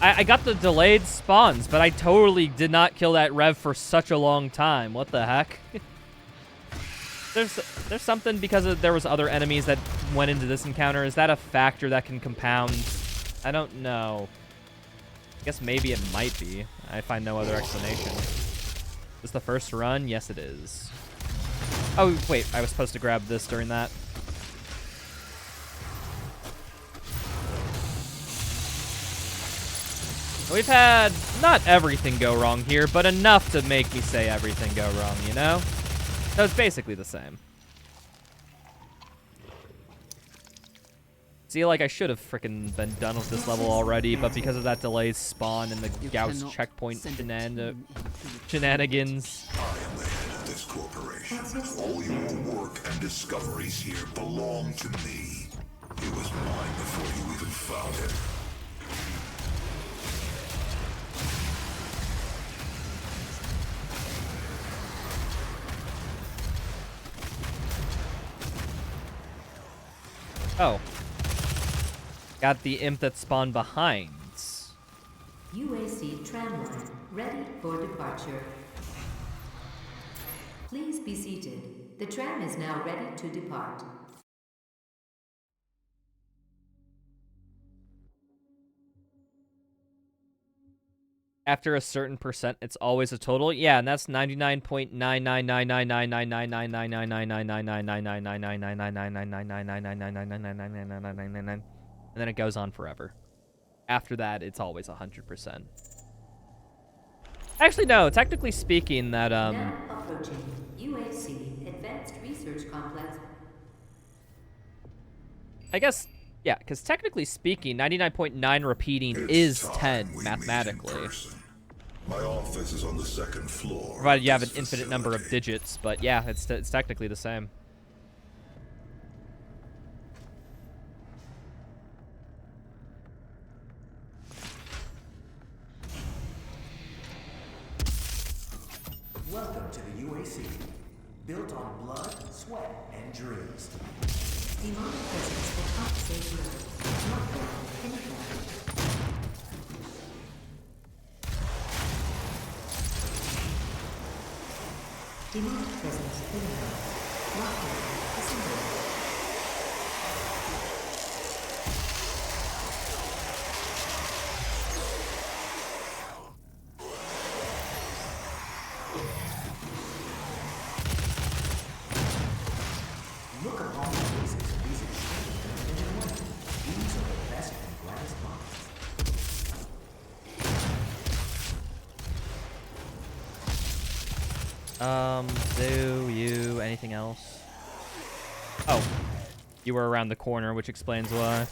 A: I got the delayed spawns, but I totally did not kill that Rev for such a long time. What the heck? There's something because there was other enemies that went into this encounter. Is that a factor that can compound? I don't know. I guess maybe it might be. I find no other explanation. Is this the first run? Yes, it is. Oh, wait. I was supposed to grab this during that. We've had not everything go wrong here, but enough to make me say everything go wrong, you know? So it's basically the same. See, like, I should have frickin' been done with this level already, but because of that delayed spawn and the Gauss checkpoint shenanigans.
C: I am the head of this corporation. All your work and discoveries here belong to me. It was mine before you even found it.
A: Oh. Got the imp that spawned behind.
D: UAC tramline ready for departure. Please be seated. The tram is now ready to depart.
A: After a certain percent, it's always a total. Yeah, and that's 99.9999999999999999999999999999999999999999999999999999999999999999999999999999999999999999999999999999999999999999999999999999999999999999999999999999999999999999999999999999999999999999999999999999999999999999999999999999999999999999999999999999999999999999999999999999999999999999999999999999999999999999999999999999999999999999999999999999999999999999999999999999999999999999999999999999999999999999999999999999999999999999999999999999999999999999999999999999999999999999999999999999999999999999999. Oh. You were around the corner, which explains why. Actually, no. Technically speaking, that
D: Now approaching UAC Advanced Research Complex.
A: I guess, yeah, because technically speaking, 99.9 repeating is 10 mathematically.
C: My office is on the second floor.
A: Provided you have an infinite number of digits, but yeah, it's technically the same.
G: Welcome to the UAC, built on blood, sweat, and dreams.
D: Demonic presence at unsafe levels. Lockdown in effect. Demonic presence eliminated. Lockdown disengaged.
G: Look upon the faces of these extremely independent women. These are the best and brightest minds.
A: Do you anything else? Oh, you were around the corner, which explains why.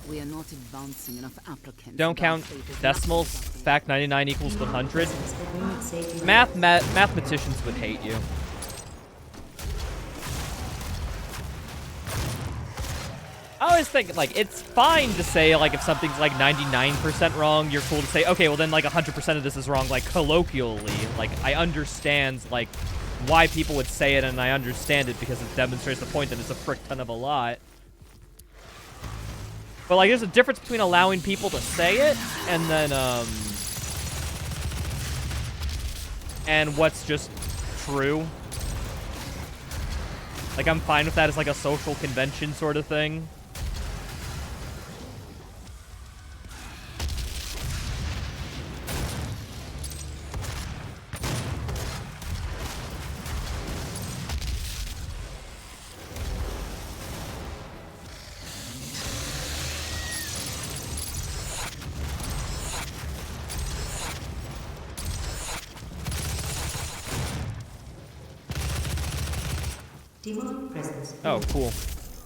F: We are not advancing enough applicants.
A: Don't count decimals. Fact 99 equals 100. Mathematicians would hate you. I always think, like, it's fine to say, like, if something's, like, 99% wrong, you're cool to say, okay, well, then, like, 100% of this is wrong, like, colloquially. Like, I understand, like, why people would say it, and I understand it because it demonstrates the point that it's a frick ton of a lot. But, like, there's a difference between allowing people to say it, and then, and what's just true. Like, I'm fine with that as, like, a social convention sort of thing.
D: Demonic presence.
A: Oh, cool.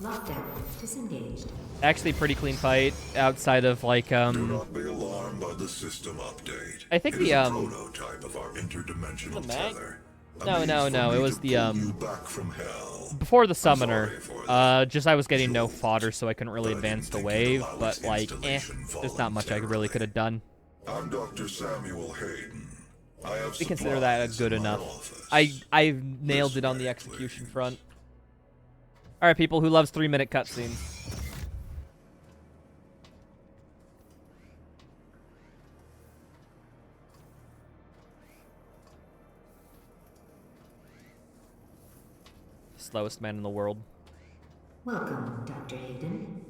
D: Lockdown disengaged.
A: Actually, pretty clean fight outside of like
C: Do not be alarmed by the system update.
A: I think
C: it
A: the
C: is a prototype of our interdimensional
A: the mag?
C: tether.
A: No, it was the
C: Back from hell.
A: before the summoner.
C: sorry for that.
A: Just I was getting no fodder, so I couldn't really advance the wave. But like, there's not much I really could have done.
C: I'm Dr. Samuel Hayden. I have
A: We consider that
C: supplies
A: good
C: in my
A: enough.
C: office.
A: I've nailed it on the execution front. All right, people, who loves 3-minute cutscenes? Slowest man in the world.
D: Welcome, Dr. Hayden.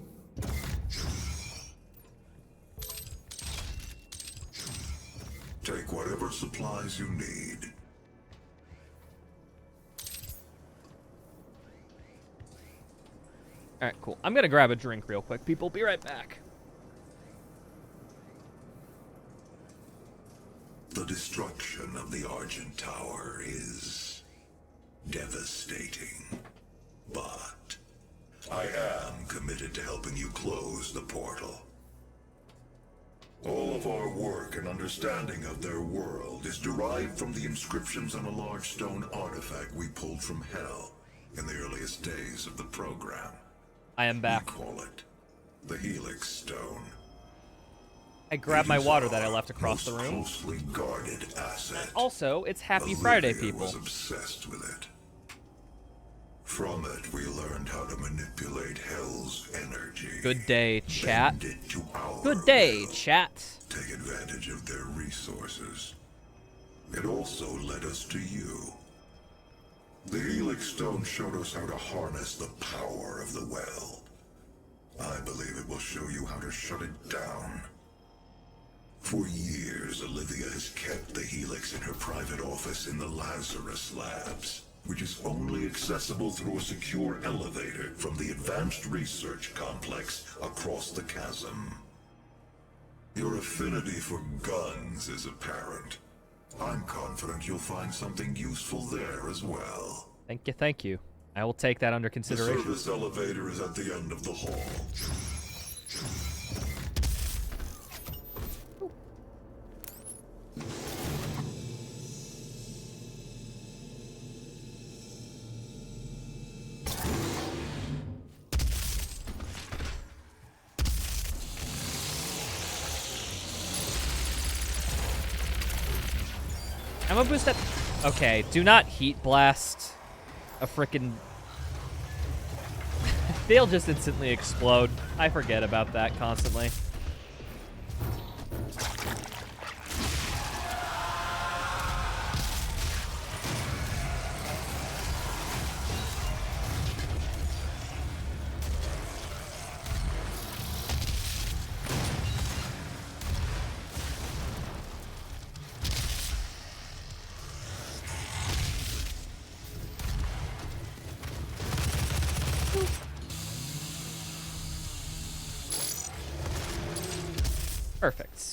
C: Take whatever supplies you need.
A: All right, cool. I'm gonna grab a drink real quick, people. Be right back.
C: The destruction of the Argent Tower is devastating. But I am committed to helping you close the portal. All of our work and understanding of their world is derived from the inscriptions on a large stone artifact we pulled from Hell in the earliest days of the program.
A: I am back.
C: We call it the Helix Stone.
A: I grabbed my water that I left across the
C: Most
A: room.
C: closely guarded asset.
A: Also, it's Happy Friday,
C: Olivia
A: people.
C: was obsessed with it. From it, we learned how to manipulate Hell's energy.
A: Good day, chat.
C: Bend it to our
A: Good day,
C: will.
A: chat.
C: Take advantage of their resources. It also led us to you. The Helix Stone showed us how to harness the power of the well. I believe it will show you how to shut it down. For years, Olivia has kept the Helix in her private office in the Lazarus labs, which is only accessible through a secure elevator from the advanced research complex across the chasm. Your affinity for guns is apparent. I'm confident you'll find something useful there as well.
A: Thank you, thank you. I will take that under
C: The
A: consideration.
C: service elevator is at the end of the hall.
A: I'm gonna boost that. Okay, do not heat blast a frickin'. They'll just instantly explode. I forget about that constantly. Perfect.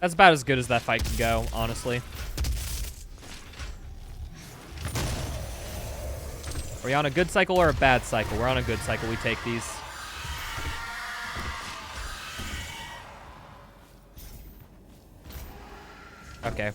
A: That's about as good as that fight can go, honestly. Are we on a good cycle or a bad cycle? We're on a good cycle. We take these. Okay.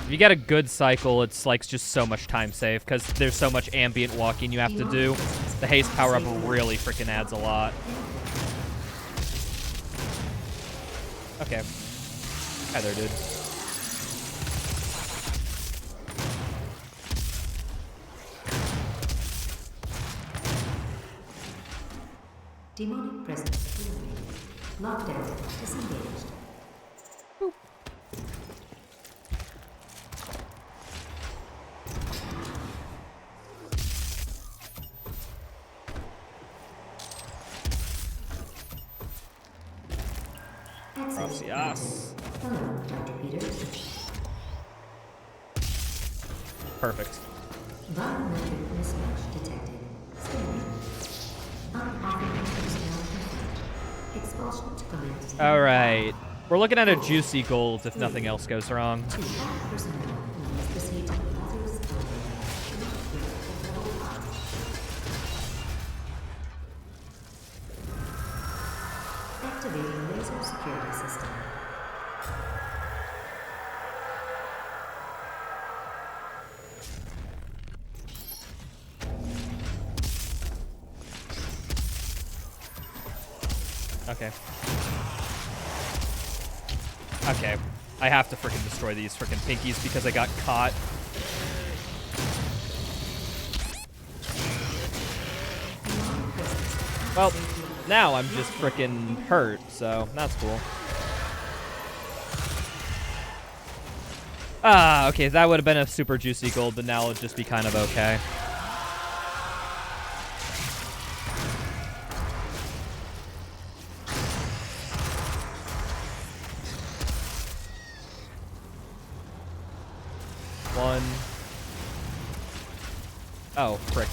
A: If you get a good cycle, it's like just so much time save because there's so much ambient walking you have to do. The haste power up really freaking adds a lot. Okay. Hi there, dude.
D: Demonic presence eliminated. Lockdown disengaged.
A: Gracias.
D: Hello, Dr. Peters.
A: Perfect.
D: Biometric mismatch detected. Scanning. Unauthorized personnel confirmed. Expulsion to commence.
A: All right. We're looking at a juicy gold if nothing else goes wrong.
D: To all personnel, please proceed to the Lazarus elevator. Activating laser security system.
A: Okay. Okay. I have to freaking destroy these freaking pinkies because I got caught. Well, now I'm just freaking hurt, so that's cool. Ah, okay, that would have been a super juicy gold, but now it'll just be kind of okay. One. Oh, frick.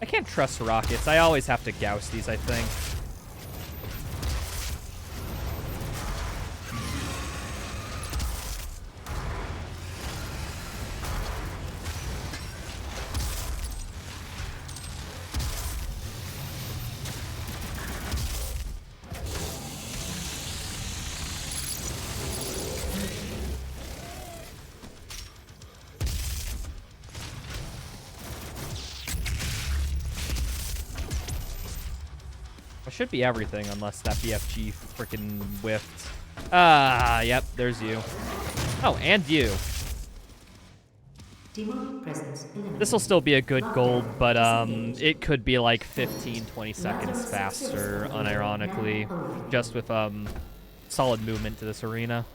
A: I can't trust rockets. I always have to gauss these, I think. should be everything unless that BFG freaking whiffed. Ah, yep, there's you. Oh, and you.
D: Demonic presence eliminated.
A: This will still be a good gold, but
D: Disengaged.
A: it could be like 15, 20 seconds faster, unironically, just with solid movement to this arena.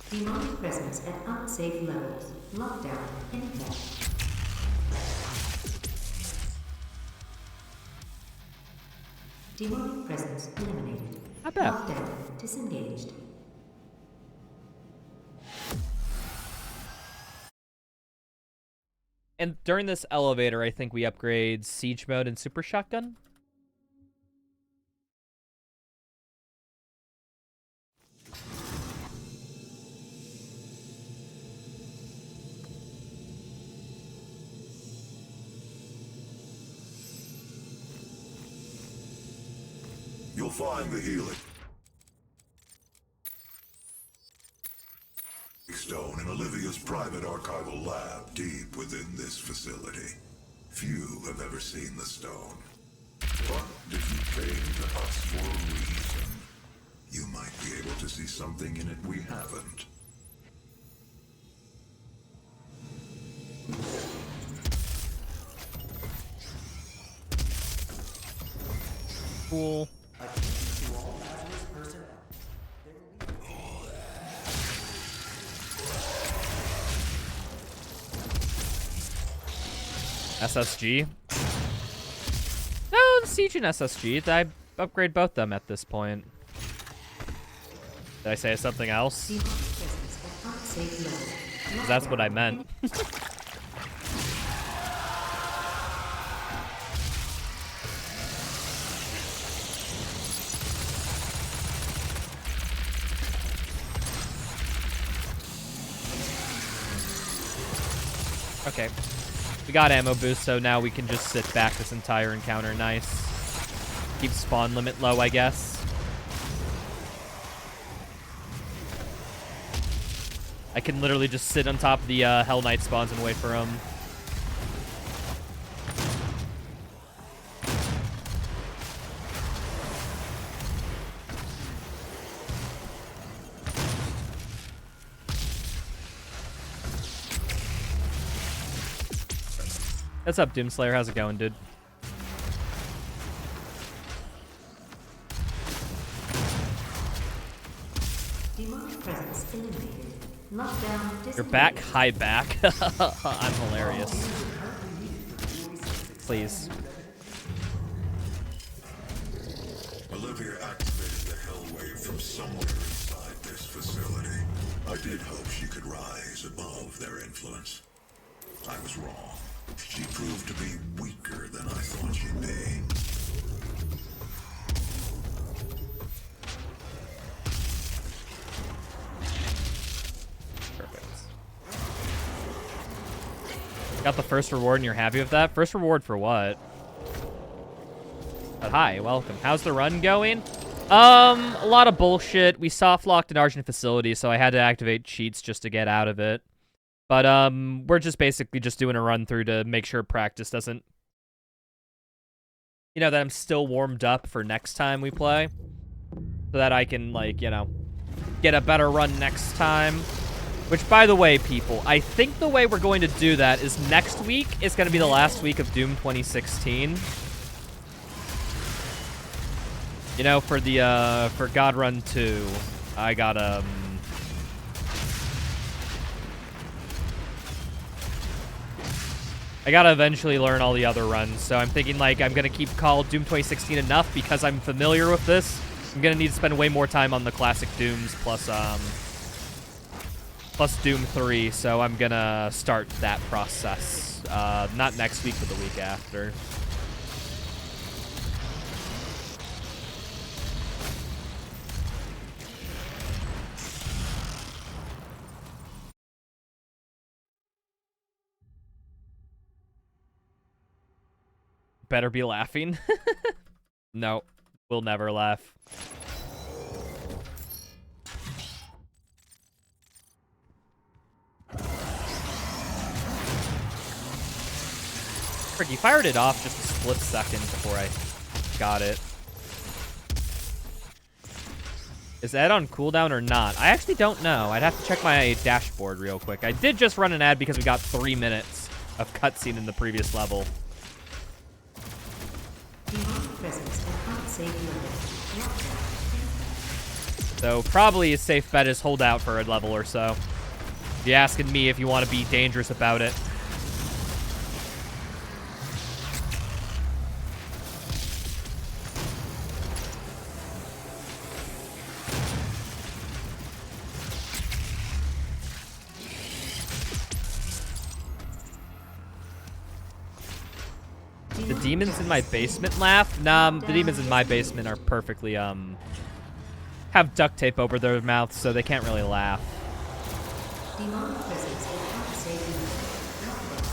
D: Demonic presence at unsafe levels. Lockdown in effect. Demonic presence eliminated.
A: Not bad.
D: Lockdown disengaged.
A: And during this elevator, I think we upgrade Siege Mode and Super Shotgun.
C: You'll find the healing stone in Olivia's private archival lab deep within this facility. Few have ever seen the stone. But if you came to us for a reason, you might be able to see something in it we haven't.
A: Cool. SSG? No, Siege and SSG. I upgrade both them at this point. Did I say something else?
D: Demonic presence at unsafe levels.
A: That's what I meant. Okay. We got ammo boost, so now we can just sit back this entire encounter. Nice. Keep spawn limit low, I guess. I can literally just sit on top of the Hell Knight spawns and wait for them. What's up, Doomslayer? How's it going, dude?
D: Demonic presence eliminated. Lockdown disengaged.
A: You're back? Hi, back. I'm hilarious. Please.
C: Olivia activated the Hell Wave from somewhere inside this facility. I did hope she could rise above their influence. I was wrong. She proved to be weaker than I thought she'd be.
A: Perfect. Got the first reward and you're happy with that? First reward for what? But hi, welcome. How's the run going? A lot of bullshit. We soft locked an Argent facility, so I had to activate cheats just to get out of it. But we're just basically just doing a run through to make sure practice doesn't, you know, that I'm still warmed up for next time we play, so that I can, like, you know, get a better run next time. Which, by the way, people, I think the way we're going to do that is next week is going to be the last week of Doom 2016. You know, for the for God Run 2, I got I gotta eventually learn all the other runs, so I'm thinking, like, I'm gonna keep Call of Doom 2016 enough because I'm familiar with this. I'm gonna need to spend way more time on the classic Dooms plus Doom 3, so I'm gonna start that process. Not next week, but the week after. Better be laughing. No, we'll never laugh. Frick, he fired it off just a split second before I got it. Is that on cooldown or not? I actually don't know. I'd have to check my dashboard real quick. I did just run an ad because we got 3 minutes of cutscene in the previous level.
D: Demonic presence at unsafe levels. Lockdown.
A: So probably a safe bet is hold out for a level or so. You're asking me if you want to be dangerous about it. The demons in my basement laugh? Nah, the demons in my basement are perfectly, have duct tape over their mouths, so they can't really laugh.
D: Demonic presence at unsafe levels.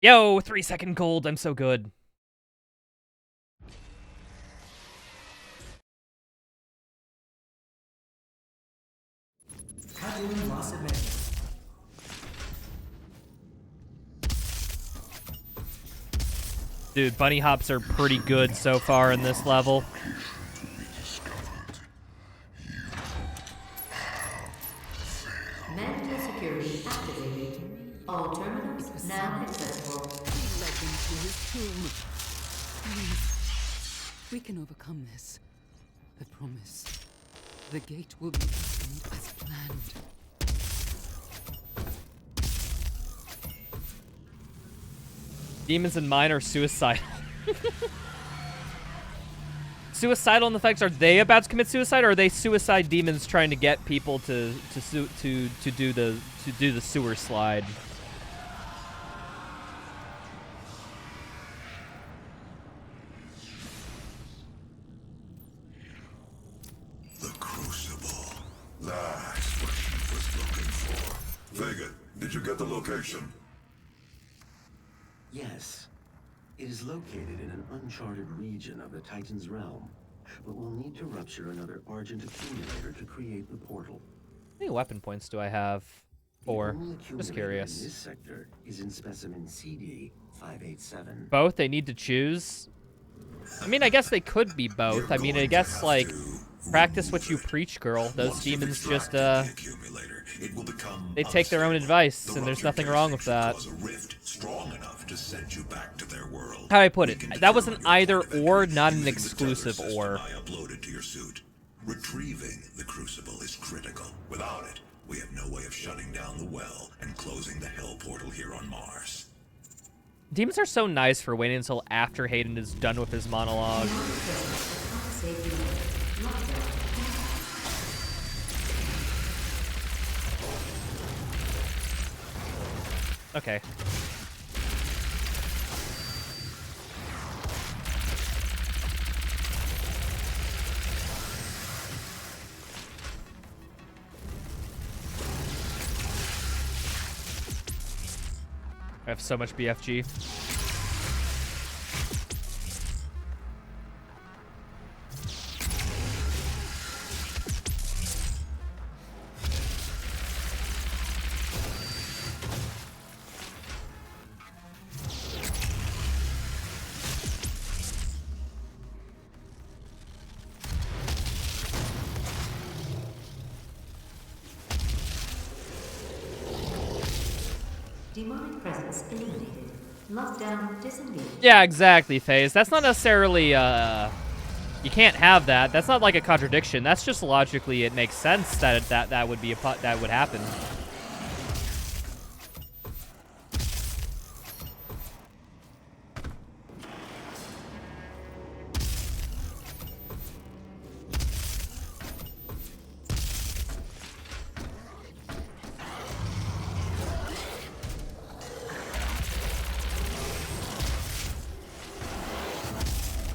A: Yo, 3-second gold, I'm so good.
G: Calculating loss advantage.
A: Dude, bunny hops are pretty good so far in this level.
D: Mandatory security activated. All terminals now accessible.
F: Led him to his tomb. Please. We can overcome this. I promise. The gate will be opened as planned.
A: Demons in mine are suicidal. Suicidal in the facts, are they about to commit suicide, or are they suicide demons trying to get people to do the sewer slide?
C: The Crucible. That's what she was looking for. Vega, did you get the location?
E: Yes. It is located in an uncharted region of the Titan's realm, but we'll need to rupture another Argent accumulator to create the portal.
A: How many weapon points do I have? 4.
E: The only
A: Just
E: accumulator
A: curious.
E: in this sector is in specimen CD 587.
A: Both? They need to choose? I mean, I guess they could be both. I mean, I guess, like, practice what you preach, girl. Those demons just, they take their own advice, and there's nothing wrong with that. How do I put it? That was an either or, not an exclusive or.
C: Retrieving the Crucible is critical. Without it, we have no way of shutting down the well and closing the Hell Portal here on Mars.
A: Demons are so nice for waiting until after Hayden is done with his monologue. Okay. I have so much BFG.
D: Demonic presence eliminated. Lockdown disengaged.
A: Yeah, exactly, FaZe. That's not necessarily, you can't have that. That's not like a contradiction. That's just logically it makes sense that that would be that would happen.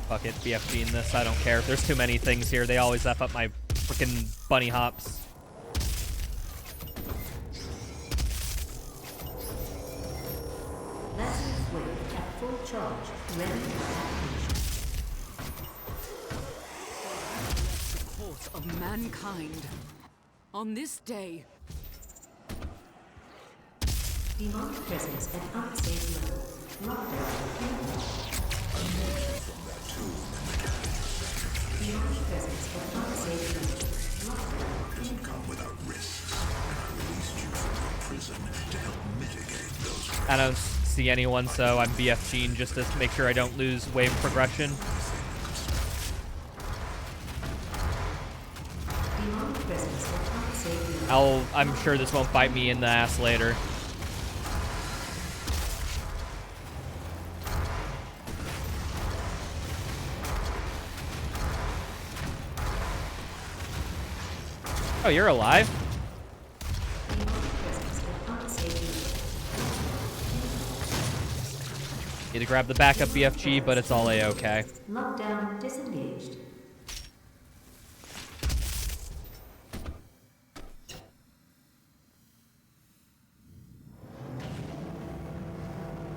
A: Fuck it, BFG in this, I don't care. There's too many things here. They always F up my freaking bunny hops.
D: Lazarus wave at full charge. Ready for activation.
F: Support of mankind. On this day,
D: Demonic presence at unsafe levels. Lockdown in effect. Demonic presence at unsafe levels. Lockdown in
C: Doesn't come without risks. I released you from your prison to help mitigate those.
A: I don't see anyone, so I'm BFGing just to make sure I don't lose wave progression.
D: demonic presence at unsafe levels.
A: I'm sure this won't bite me in the ass later. Oh, you're alive?
D: Demonic presence at unsafe levels.
A: Need to grab the backup BFG, but it's all A-okay.
D: Lockdown disengaged.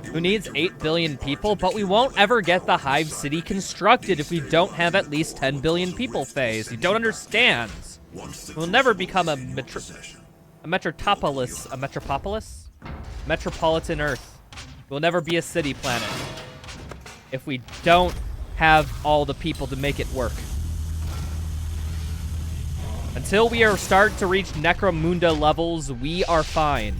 A: Who needs 8 billion people? But we won't ever get the Hive City constructed if we don't have at least 10 billion people, phase. You don't understand. We'll never become a metropolis. Metropolitan Earth. We'll never be a city planet if we don't have all the people to make it work. Until we start to reach Necromunda levels, we are fine.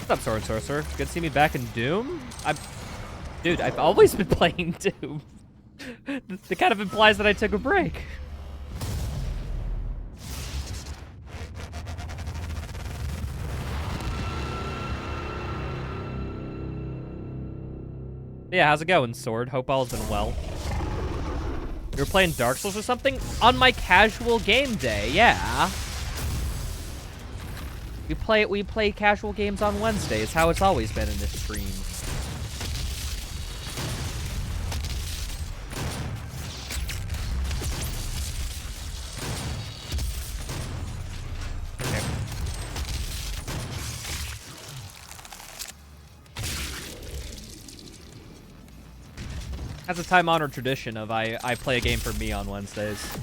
A: What's up, Sword Sorcerer? Good to see me back in Doom? Dude, I've always been playing Doom. That kind of implies that I took a break. Yeah, how's it going, Sword? Hope all has been well. You were playing Dark Souls or something? On my casual game day, yeah. We play casual games on Wednesdays, how it's always been in this stream. Okay. That's a time-honored tradition of I play a game for me on Wednesdays.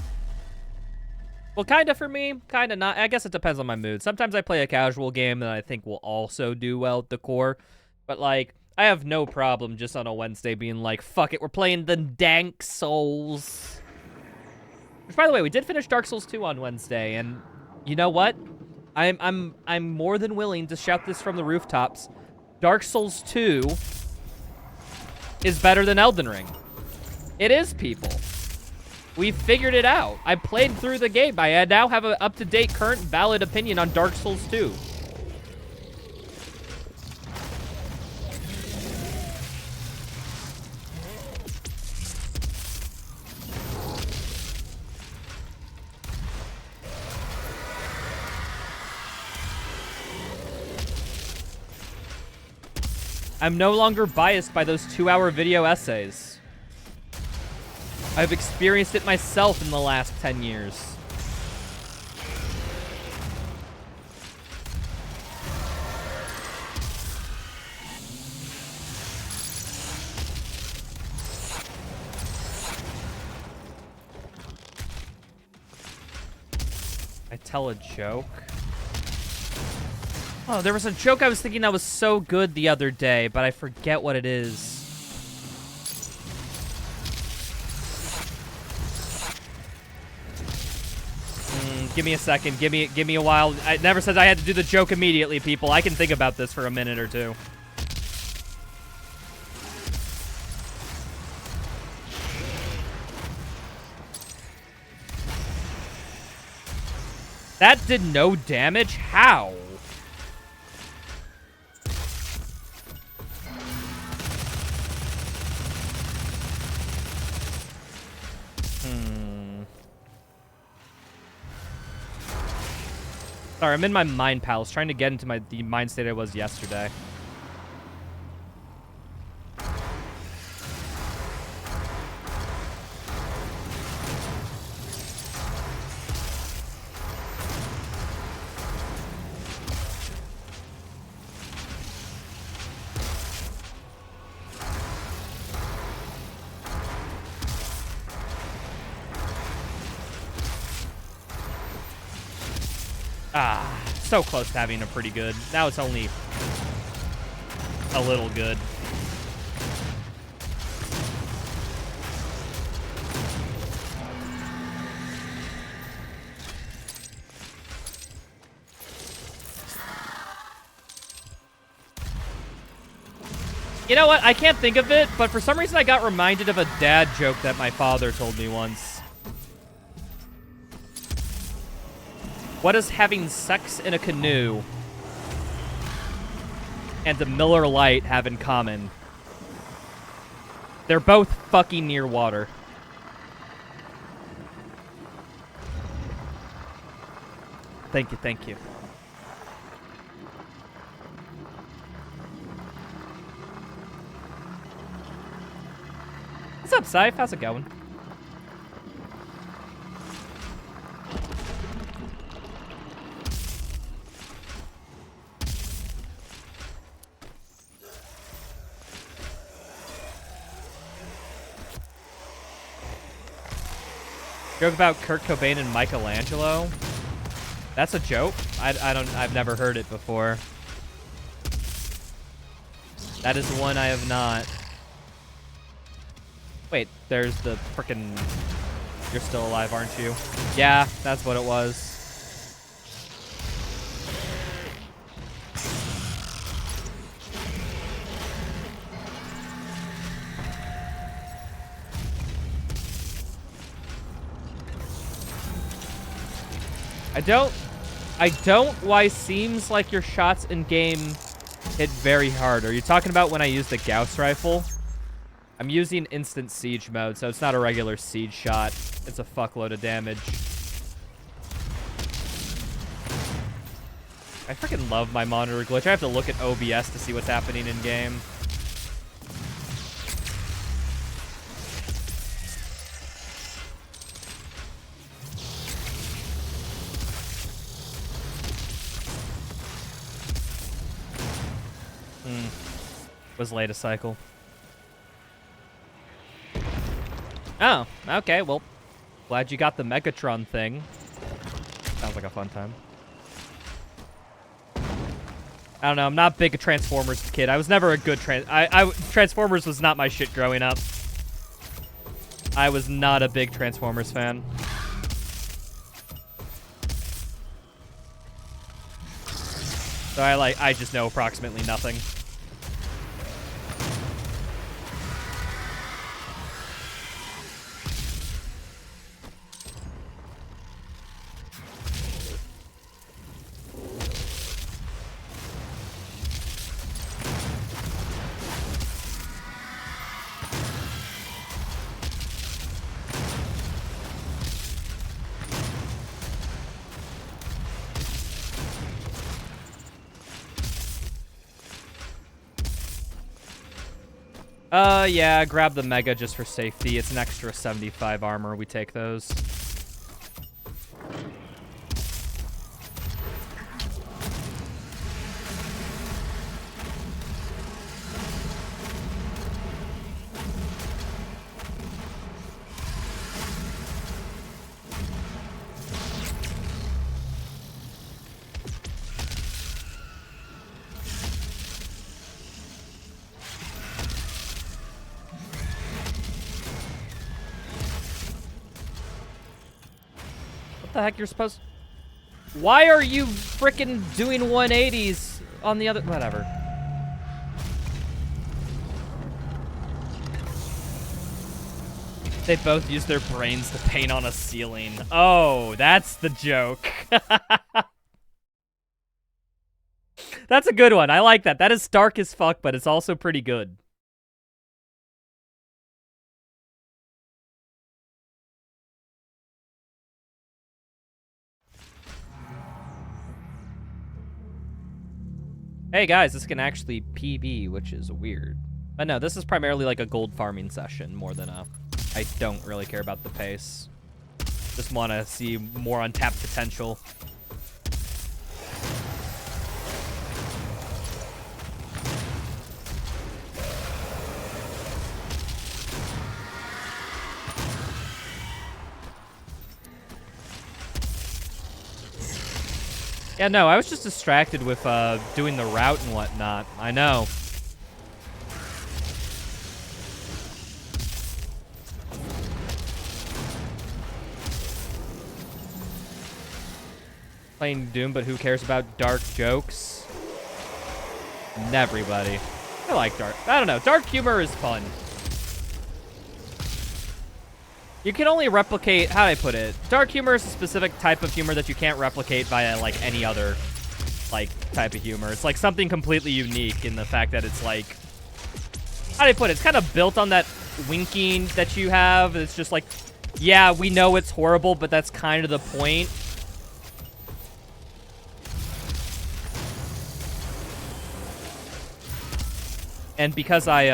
A: Well, kind of for me, kind of not. I guess it depends on my mood. Sometimes I play a casual game that I think will also do well at the core. But, like, I have no problem just on a Wednesday being like, fuck it, we're playing the Dank Souls. Which, by the way, we did finish Dark Souls 2 on Wednesday, and you know what? I'm more than willing to shout this from the rooftops. Dark Souls 2 is better than Elden Ring. It is, people. We figured it out. I played through the game. I now have an up-to-date, current, valid opinion on Dark Souls 2. I'm no longer biased by those 2-hour video essays. I've experienced it myself in the last 10 years. I tell a joke. Oh, there was a joke I was thinking that was so good the other day, but I forget what it is. Give me a second. Give me a while. I never said I had to do the joke immediately, people. I can think about this for a minute or two. That did no damage? How? Sorry, I'm in my mind palace, trying to get into the mind state I was yesterday. Ah, so close to having a pretty good. Now it's only a little good. You know what? I can't think of it, but for some reason I got reminded of a dad joke that my father told me once. What does having sex in a canoe and the Miller Lite have in common? They're both fucking near water. Thank you, thank you. What's up, Scythe? How's it going? Joke about Kurt Cobain and Michelangelo? That's a joke? I've never heard it before. That is one I have not. Wait, there's the frickin'... You're still alive, aren't you? Yeah, that's what it was. I don't why seems like your shots in game hit very hard. Are you talking about when I used the Gauss rifle? I'm using instant siege mode, so it's not a regular siege shot. It's a fuckload of damage. I freaking love my monitor glitch. I have to look at OBS to see what's happening in game. Was late a cycle. Oh, okay, well, glad you got the Megatron thing. Sounds like a fun time. I don't know, I'm not big a Transformers kid. I was never a good Transformers was not my shit growing up. I was not a big Transformers fan. So I just know approximately nothing. Yeah, grab the Mega just for safety. It's an extra 75 armor. We take those. The heck you're supposed... Why are you frickin' doing 180s on the other... Whatever. They both use their brains to paint on a ceiling. Oh, that's the joke. That's a good one. I like that. That is stark as fuck, but it's also pretty good. Hey guys, this can actually PB, which is weird. But no, this is primarily like a gold farming session more than a... I don't really care about the pace. Just want to see more untapped potential. Yeah, no, I was just distracted with doing the route and whatnot. I know. Playing Doom, but who cares about dark jokes? Everybody. I like dark. I don't know. Dark humor is fun. You can only replicate, how do I put it? Dark humor is a specific type of humor that you can't replicate via, like, any other, like, type of humor. It's, like, something completely unique in the fact that it's, like, how do I put it? It's kind of built on that winking that you have. It's just like, yeah, we know it's horrible, but that's kind of the point. And because I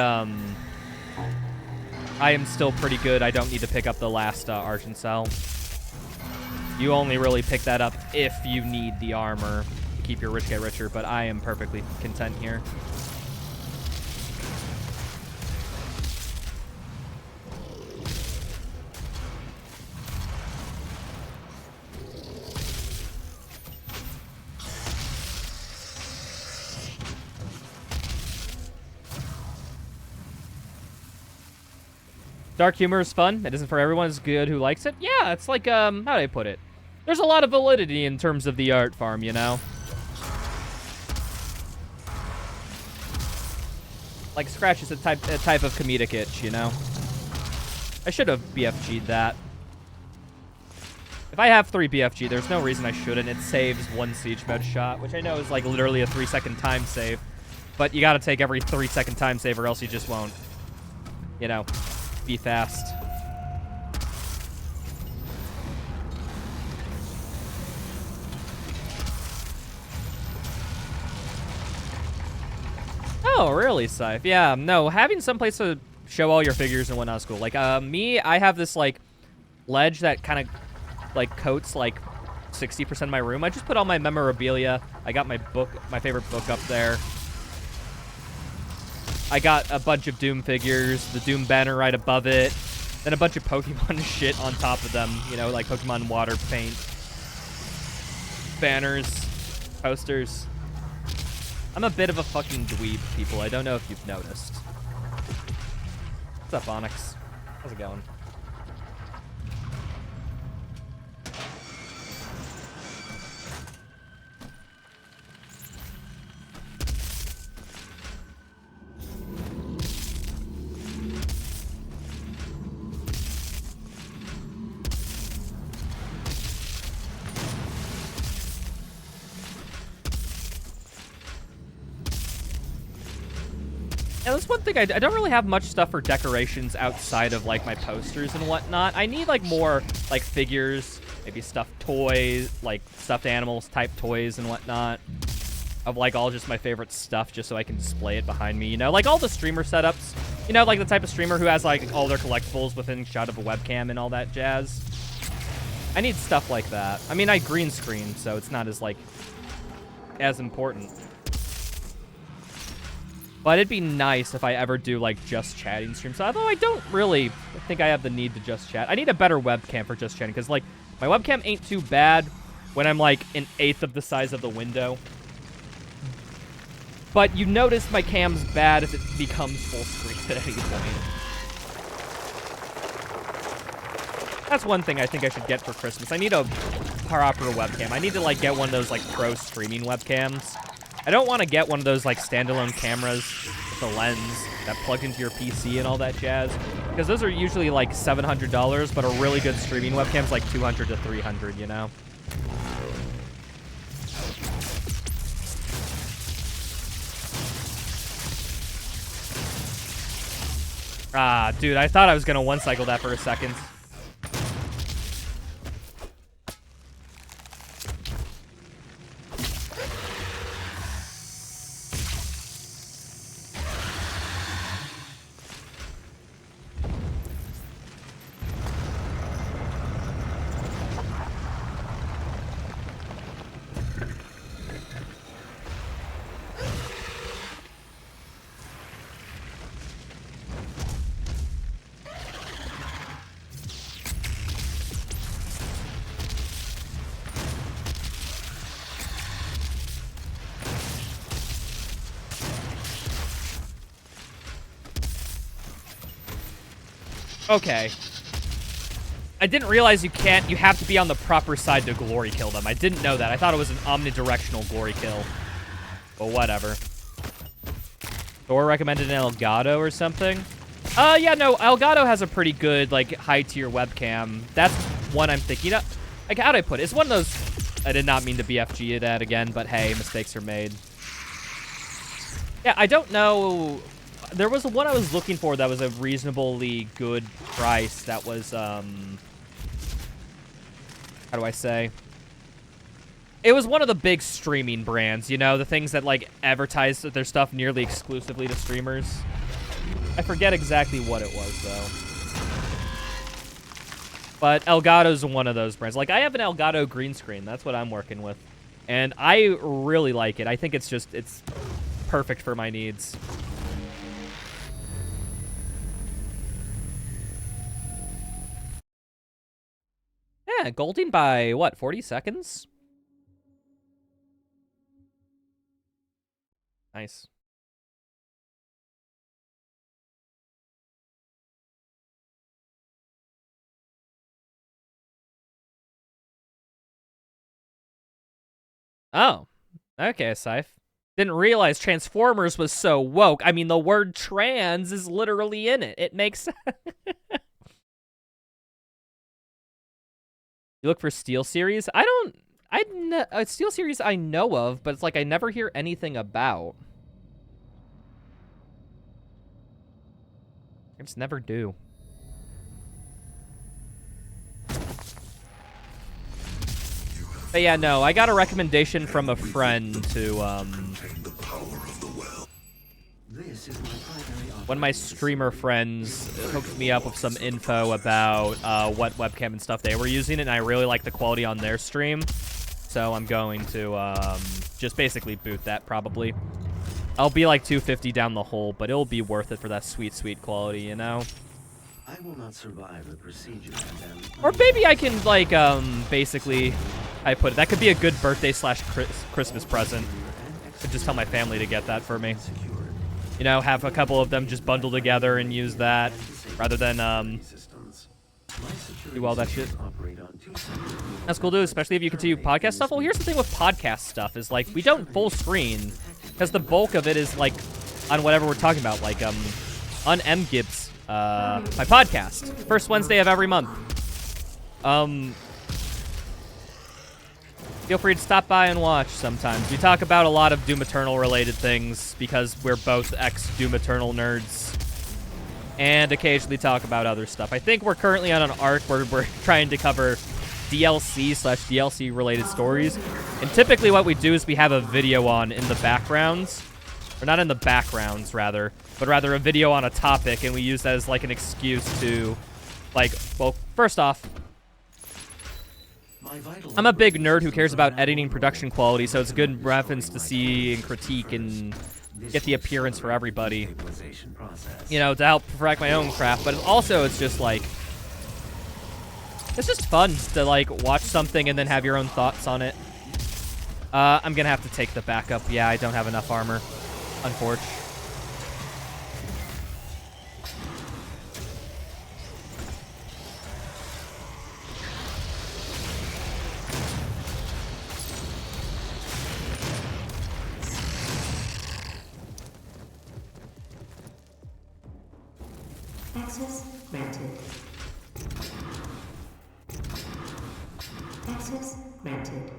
A: am still pretty good, I don't need to pick up the last Argent cell. You only really pick that up if you need the armor to keep your rich get richer, but I am perfectly content here. Dark humor is fun. It isn't for everyone. It's good who likes it. Yeah, it's like, how do I put it? There's a lot of validity in terms of the art farm, you know? Like, Scratch is a type of comedic itch, you know? I should have BFG'd that. If I have 3 BFG, there's no reason I shouldn't. It saves 1 siege mode shot, which I know is, like, literally a 3-second time save. But you gotta take every 3-second time save or else you just won't, you know, be fast. Oh, really, Scythe? Yeah, no, having some place to show all your figures and whatnot is cool. Like, me, I have this, like, ledge that kind of, like, coats, like, 60% of my room. I just put all my memorabilia. I got my book, my favorite book up there. I got a bunch of Doom figures, the Doom banner right above it, then a bunch of Pokemon shit on top of them, you know, like Pokemon water paint, banners, posters. I'm a bit of a fucking dweeb, people. I don't know if you've noticed. What's up, Onyx? How's it going? Yeah, that's one thing. I don't really have much stuff for decorations outside of, like, my posters and whatnot. I need, like, more, like, figures, maybe stuffed toys, like, stuffed animals type toys and whatnot. Of, like, all just my favorite stuff just so I can display it behind me, you know? Like, all the streamer setups. You know, like, the type of streamer who has, like, all their collectibles within shot of a webcam and all that jazz. I need stuff like that. I mean, I green screen, so it's not as, like, as important. But it'd be nice if I ever do, like, just chatting streams. Although I don't really think I have the need to just chat. I need a better webcam for just chatting, because, like, my webcam ain't too bad when I'm, like, 1/8 of the size of the window. But you notice my cam's bad if it becomes full screen at any point. That's one thing I think I should get for Christmas. I need a proper webcam. I need to, like, get one of those, like, pro streaming webcams. I don't want to get one of those, like, standalone cameras with a lens that plug into your PC and all that jazz, because those are usually, like, $700, but a really good streaming webcam's like $200 to $300, you know? Ah, dude, I thought I was gonna one-cycle that for a second. Okay. I didn't realize you have to be on the proper side to glory kill them. I didn't know that. I thought it was an omnidirectional glory kill. But whatever. Thor recommended an Elgato or something? Yeah, no, Elgato has a pretty good, like, high-tier webcam. That's one I'm thinking of. Like, how'd I put it? It's one of those... I did not mean to BFG that again, but hey, mistakes are made. Yeah, I don't know... There was one I was looking for that was a reasonably good price that was, how do I say? It was one of the big streaming brands, you know? The things that, like, advertise their stuff nearly exclusively to streamers. I forget exactly what it was, though. But Elgato's one of those brands. Like, I have an Elgato green screen. That's what I'm working with. And I really like it. I think it's just, it's perfect for my needs. Yeah, Golding by, what, 40 seconds? Nice. Oh, okay, Scythe. Didn't realize Transformers was so woke. I mean, the word trans is literally in it. It makes sense. You look for Steel Series? Steel Series I know of, but it's like I never hear anything about. I just never do. But yeah, no, I got a recommendation from a friend to, one of my streamer friends hooked me up with some info about what webcam and stuff they were using, and I really like the quality on their stream. So I'm going to just basically boot that, probably. I'll be like 250 down the hole, but it'll be worth it for that sweet, sweet quality, you know?
E: I will not survive the procedure, and then...
A: Or maybe I can, like, basically, I put it, that could be a good birthday slash Christmas present. Could just tell my family to get that for me. You know, have a couple of them just bundle together and use that, rather than, do all that shit. That's cool, dude, especially if you continue podcast stuff. Well, here's the thing with podcast stuff, is, like, we don't full screen, because the bulk of it is, like, on whatever we're talking about, like, on MGibs. My podcast, first Wednesday of every month. Feel free to stop by and watch sometimes. We talk about a lot of Doom Eternal related things because we're both ex-Doom Eternal nerds. And occasionally talk about other stuff. I think we're currently on an arc where we're trying to cover DLC slash DLC related stories. And typically what we do is we have a video on in the backgrounds. Or not in the backgrounds, rather. But rather a video on a topic, and we use that as, like, an excuse to, like, well, first off, I'm a big nerd who cares about editing production quality, so it's a good reference to see and critique and get the appearance for everybody. You know, to help perfect my own craft, but also it's just, like, it's just fun to, like, watch something and then have your own thoughts on it. I'm gonna have to take the backup. Yeah, I don't have enough armor. Unfortunately.
D: Access granted. Access granted.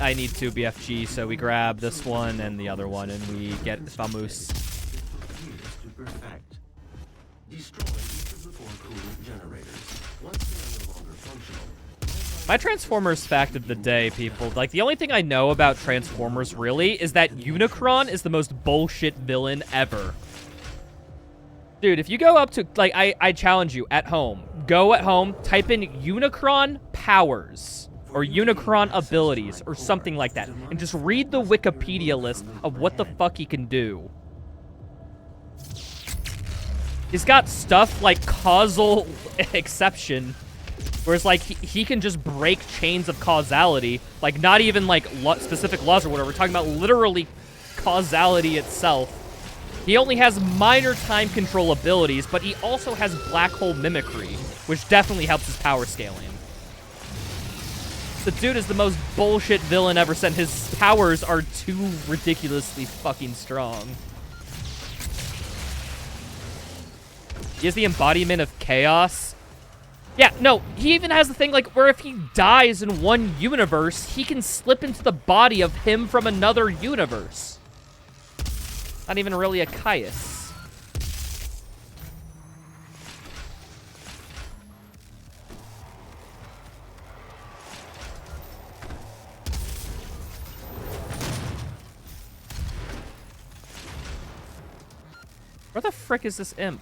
A: I need 2 BFG, so we grab this one and the other one, and we get Famus. My Transformers fact of the day, people. Like, the only thing I know about Transformers, really, is that Unicron is the most bullshit villain ever. Dude, if you go up to, like, I challenge you, at home. Go at home, type in Unicron powers, or Unicron abilities, or something like that, and just read the Wikipedia list of what the fuck he can do. He's got stuff like causal exception, Whereas, like, he can just break chains of causality. Like, not even, like, specific laws or whatever. We're talking about literally causality itself. He only has minor time control abilities, but he also has black hole mimicry, which definitely helps his power scaling. The dude is the most bullshit villain ever sent. His powers are too ridiculously fucking strong. He is the embodiment of chaos. Yeah, no, he even has the thing, like, where if he dies in one universe, he can slip into the body of him from another universe. Not even really a Caius. Where the frick is this imp?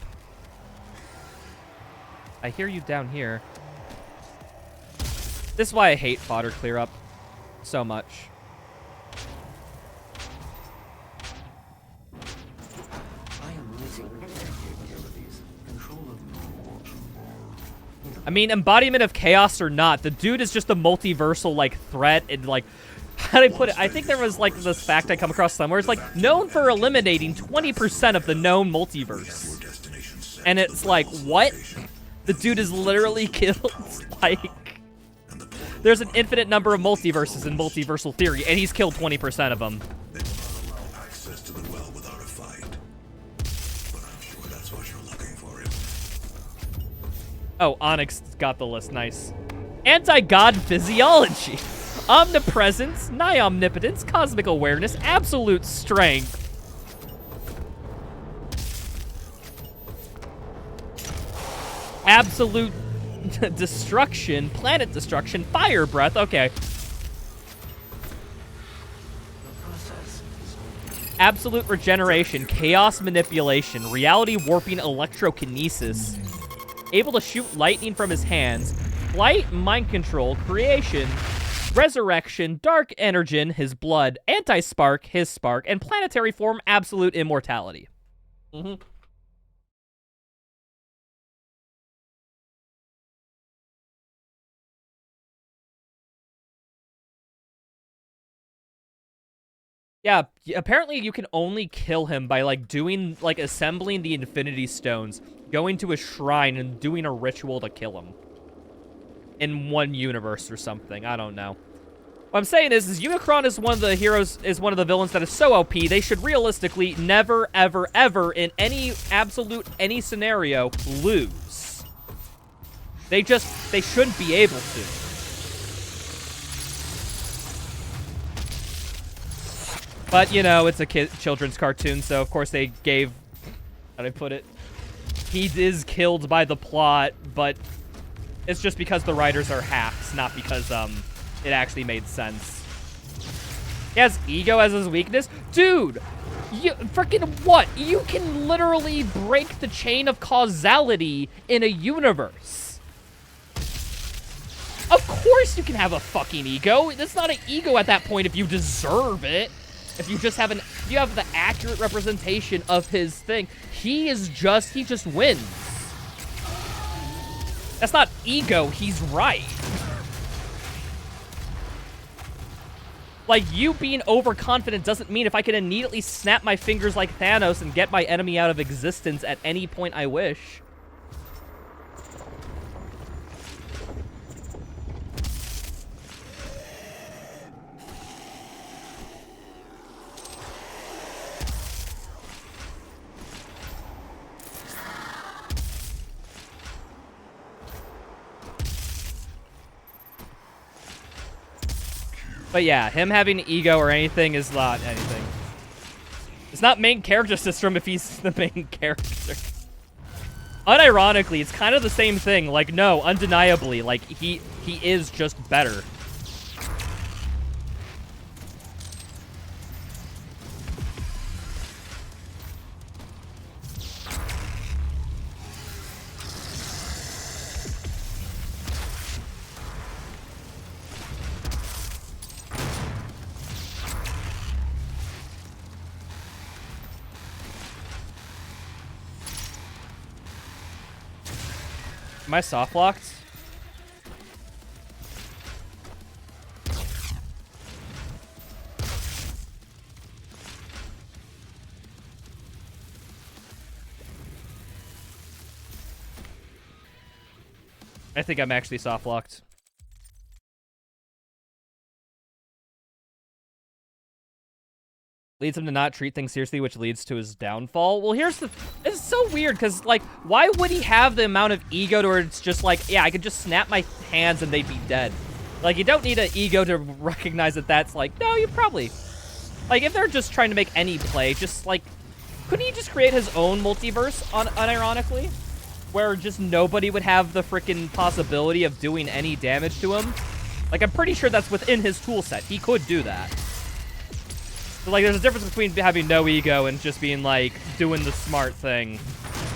A: I hear you down here. This is why I hate fodder clear up so much. I mean, embodiment of chaos or not, the dude is just a multiversal, like, threat and, like, how do I put it? I think there was, like, this fact I come across somewhere. It's, like, known for eliminating 20% of the known multiverse. And it's like, what? The dude is literally killed, like... There's an infinite number of multiverses in multiversal theory, and he's killed 20% of them.
C: Access to the well without a fight. But I'm sure that's what you're looking for.
A: Oh, Onyx got the list. Nice. Anti-God physiology. Omnipresence, nigh omnipotence, cosmic awareness, absolute strength. Absolute destruction, planet destruction, fire breath. Okay. Absolute regeneration, chaos manipulation, reality warping, electrokinesis. Able to shoot lightning from his hands, flight, mind control, creation, resurrection, dark energen, his blood, anti-spark, his spark, and planetary form, absolute immortality. Mm-hmm. Yeah, apparently you can only kill him by, like, doing, like, assembling the Infinity Stones, going to a shrine, and doing a ritual to kill him. In one universe or something. I don't know. What I'm saying is Unicron is one of the heroes, is one of the villains that is so OP, they should realistically never, ever, ever, in any absolute, any scenario, lose. They shouldn't be able to. But, you know, it's a children's cartoon, so of course they gave... How do I put it? He is killed by the plot, but it's just because the writers are hacks, not because, it actually made sense. He has ego as his weakness? Dude! You freaking what? You can literally break the chain of causality in a universe. Of course you can have a fucking ego. That's not an ego at that point if you deserve it. If you just have you have the accurate representation of his thing. He just wins. That's not ego, he's right. Like, you being overconfident doesn't mean if I can immediately snap my fingers like Thanos and get my enemy out of existence at any point I wish. But yeah, him having ego or anything is not anything. It's not main character system if he's the main character. Unironically, it's kind of the same thing. Like, no, undeniably, like, he is just better. Am I soft locked? I think I'm actually soft locked. Leads him to not treat things seriously, which leads to his downfall. Well, here's the... It's so weird, because, like, why would he have the amount of ego to where it's just like, yeah, I could just snap my hands and they'd be dead. Like, you don't need an ego to recognize that that's like, no, you probably... Like, if they're just trying to make any play, just, like... Couldn't he just create his own multiverse, unironically? Where just nobody would have the freaking possibility of doing any damage to him? Like, I'm pretty sure that's within his tool set. He could do that. So, like, there's a difference between having no ego and just being, like, doing the smart thing.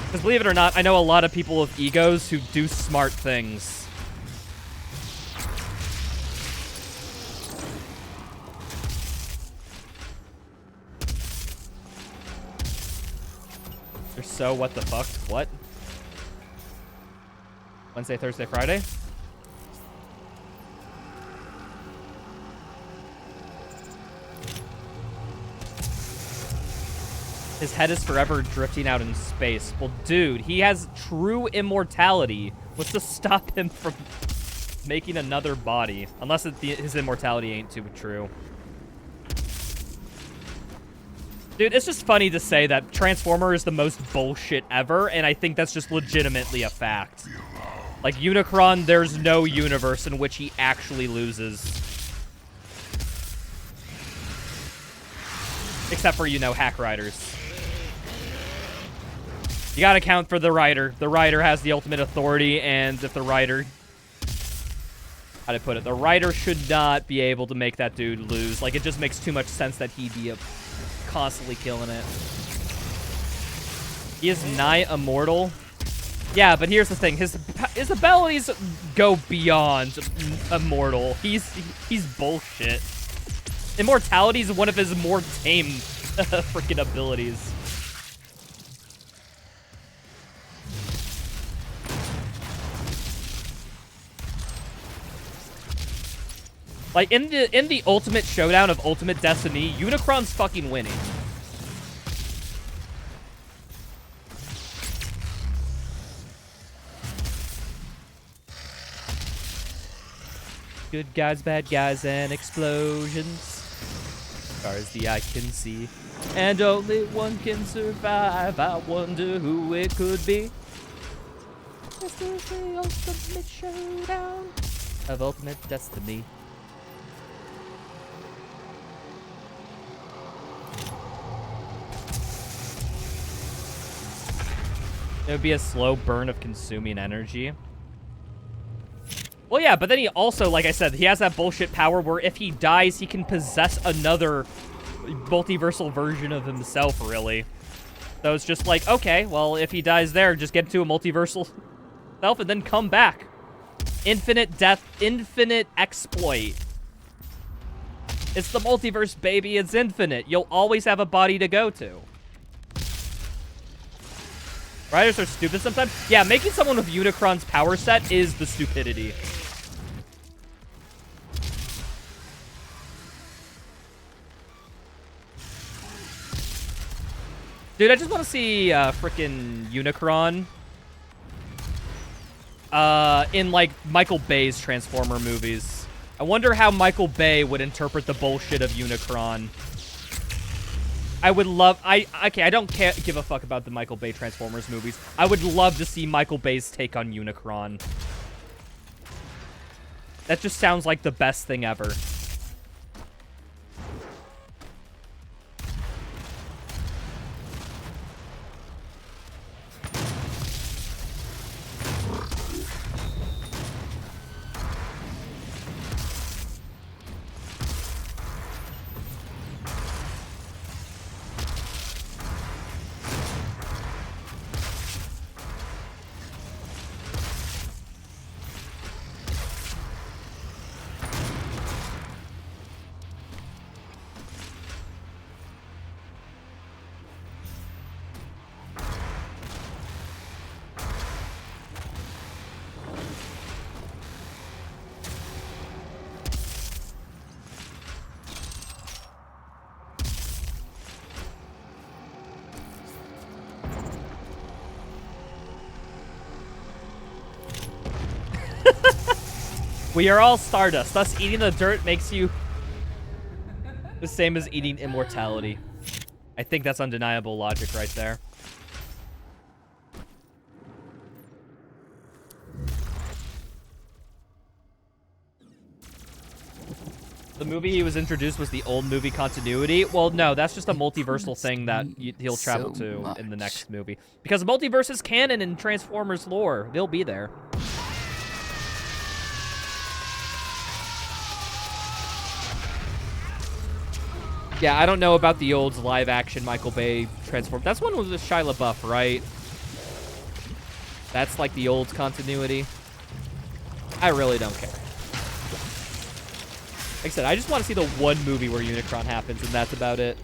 A: Because believe it or not, I know a lot of people with egos who do smart things. They're so what the fuck? What? Wednesday, Thursday, Friday? His head is forever drifting out in space. Well, dude, he has true immortality. What's to stop him from making another body? Unless his immortality ain't too true. Dude, it's just funny to say that Transformer is the most bullshit ever, and I think that's just legitimately a fact. Like, Unicron, there's no universe in which he actually loses. Except for, you know, Hack Riders. You gotta count for the Rider. The Rider has the ultimate authority, and if the Rider... How do I put it? The Rider should not be able to make that dude lose. Like, it just makes too much sense that he'd be constantly killing it. He is nigh immortal. Yeah, but here's the thing. His abilities go beyond immortal. He's bullshit. Immortality is one of his more tame freaking abilities. Like, in the ultimate showdown of Ultimate Destiny, Unicron's fucking winning. Good guys, bad guys, and explosions. As far as the eye can see. And only one can survive. I wonder who it could be. This is the ultimate showdown of Ultimate Destiny. It would be a slow burn of consuming energy. Well, yeah, but then he also, like I said, he has that bullshit power where if he dies, he can possess another multiversal version of himself, really. So it's just like, okay, well, if he dies there, just get to a multiversal self and then come back. Infinite death, infinite exploit. It's the multiverse, baby. It's infinite. You'll always have a body to go to. Riders are stupid sometimes. Yeah, making someone with Unicron's power set is the stupidity. Dude, I just want to see frickin' Unicron in, like, Michael Bay's Transformer movies. I wonder how Michael Bay would interpret the bullshit of Unicron. I would love... Okay, I don't give a fuck about the Michael Bay Transformers movies. I would love to see Michael Bay's take on Unicron. That just sounds like the best thing ever. We are all stardust. Thus, eating the dirt makes you the same as eating immortality. I think that's undeniable logic right there. The movie he was introduced was the old movie continuity. Well, no, that's just a multiversal thing that he'll travel to in the next movie. Because multiverse is canon in Transformers lore. They'll be there. Yeah, I don't know about the old live-action Michael Bay Transform. That's one with Shia LaBeouf, right? That's like the old continuity. I really don't care. Like I said, I just want to see the one movie where Unicron happens, and that's about it.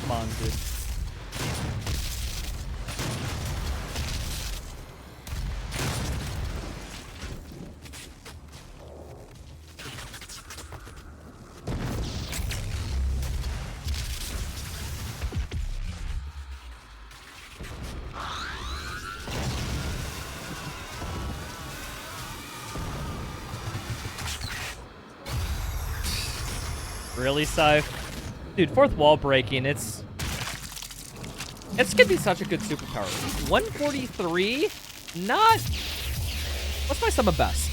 A: Come on, dude. Really, Scythe? Dude, fourth wall breaking, it's gonna be such a good superpower. 143? Not... What's my sum of best?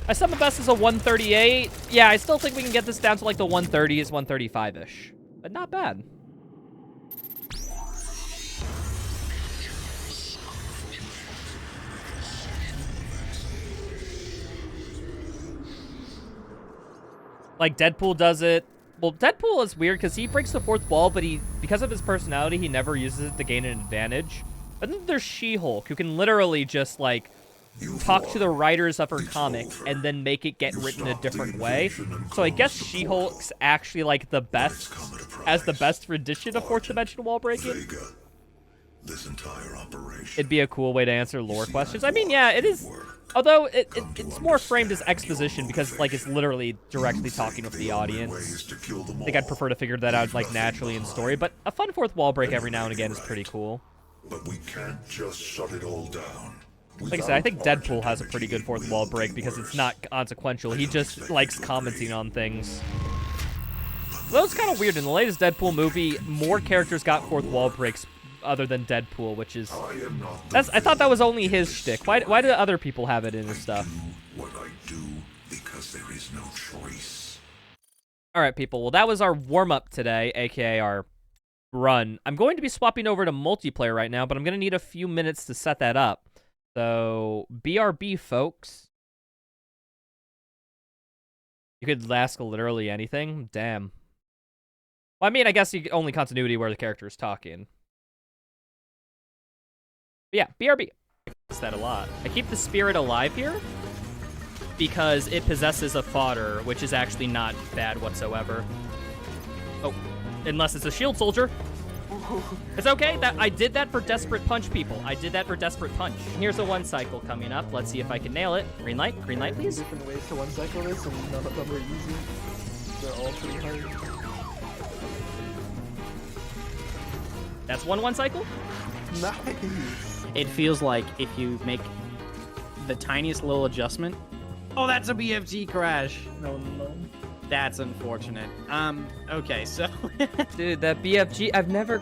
A: My sum of best is a 138. Yeah, I still think we can get this down to like the 130s, 135-ish. But not bad. Like, Deadpool does it. Well, Deadpool is weird because he breaks the fourth wall, but because of his personality, he never uses it to gain an advantage. But then there's She-Hulk, who can literally just, like, talk to the writers of her comic and then make it get written a different way. So I guess She-Hulk's actually, like, the best, as the best rendition of fourth dimensional wall breaking.
C: This entire operation.
A: It'd be a cool way to answer lore questions. I mean, yeah, it is. Although it's more framed as exposition because, like, it's literally directly talking with the audience. I think I'd prefer to figure that out, like, naturally in story. But a fun fourth wall break every now and again is pretty cool.
C: But we can't just shut it all down.
A: Like I said, I think Deadpool has a pretty good fourth wall break because it's not consequential. He just likes commenting on things. That was kind of weird. In the latest Deadpool movie, more characters got fourth wall breaks other than Deadpool, which is... I thought that was only his shtick. Why do other people have it in his stuff?
C: What I do because there is no choice.
A: All right, people. Well, that was our warm-up today, aka our run. I'm going to be swapping over to multiplayer right now, but I'm going to need a few minutes to set that up. So, BRB, folks. You could ask literally anything? Damn. Well, I mean, I guess you only continuity where the character is talking. But yeah, BRB. I use that a lot. I keep the spirit alive here because it possesses a fodder, which is actually not bad whatsoever. Oh, unless it's a shield soldier. It's okay. That I did that for Desperate Punch, people. I did that for Desperate Punch. Here's a one cycle coming up. Let's see if I can nail it. Green light, please.
H: Different ways to one cycle this, and none of them are easy. They're all pretty hard.
A: That's one cycle?
H: Nice.
I: It feels like if you make the tiniest little adjustment. Oh, that's a BFG crash.
H: No.
I: That's unfortunate. Okay, so
A: Dude, that BFG, I've never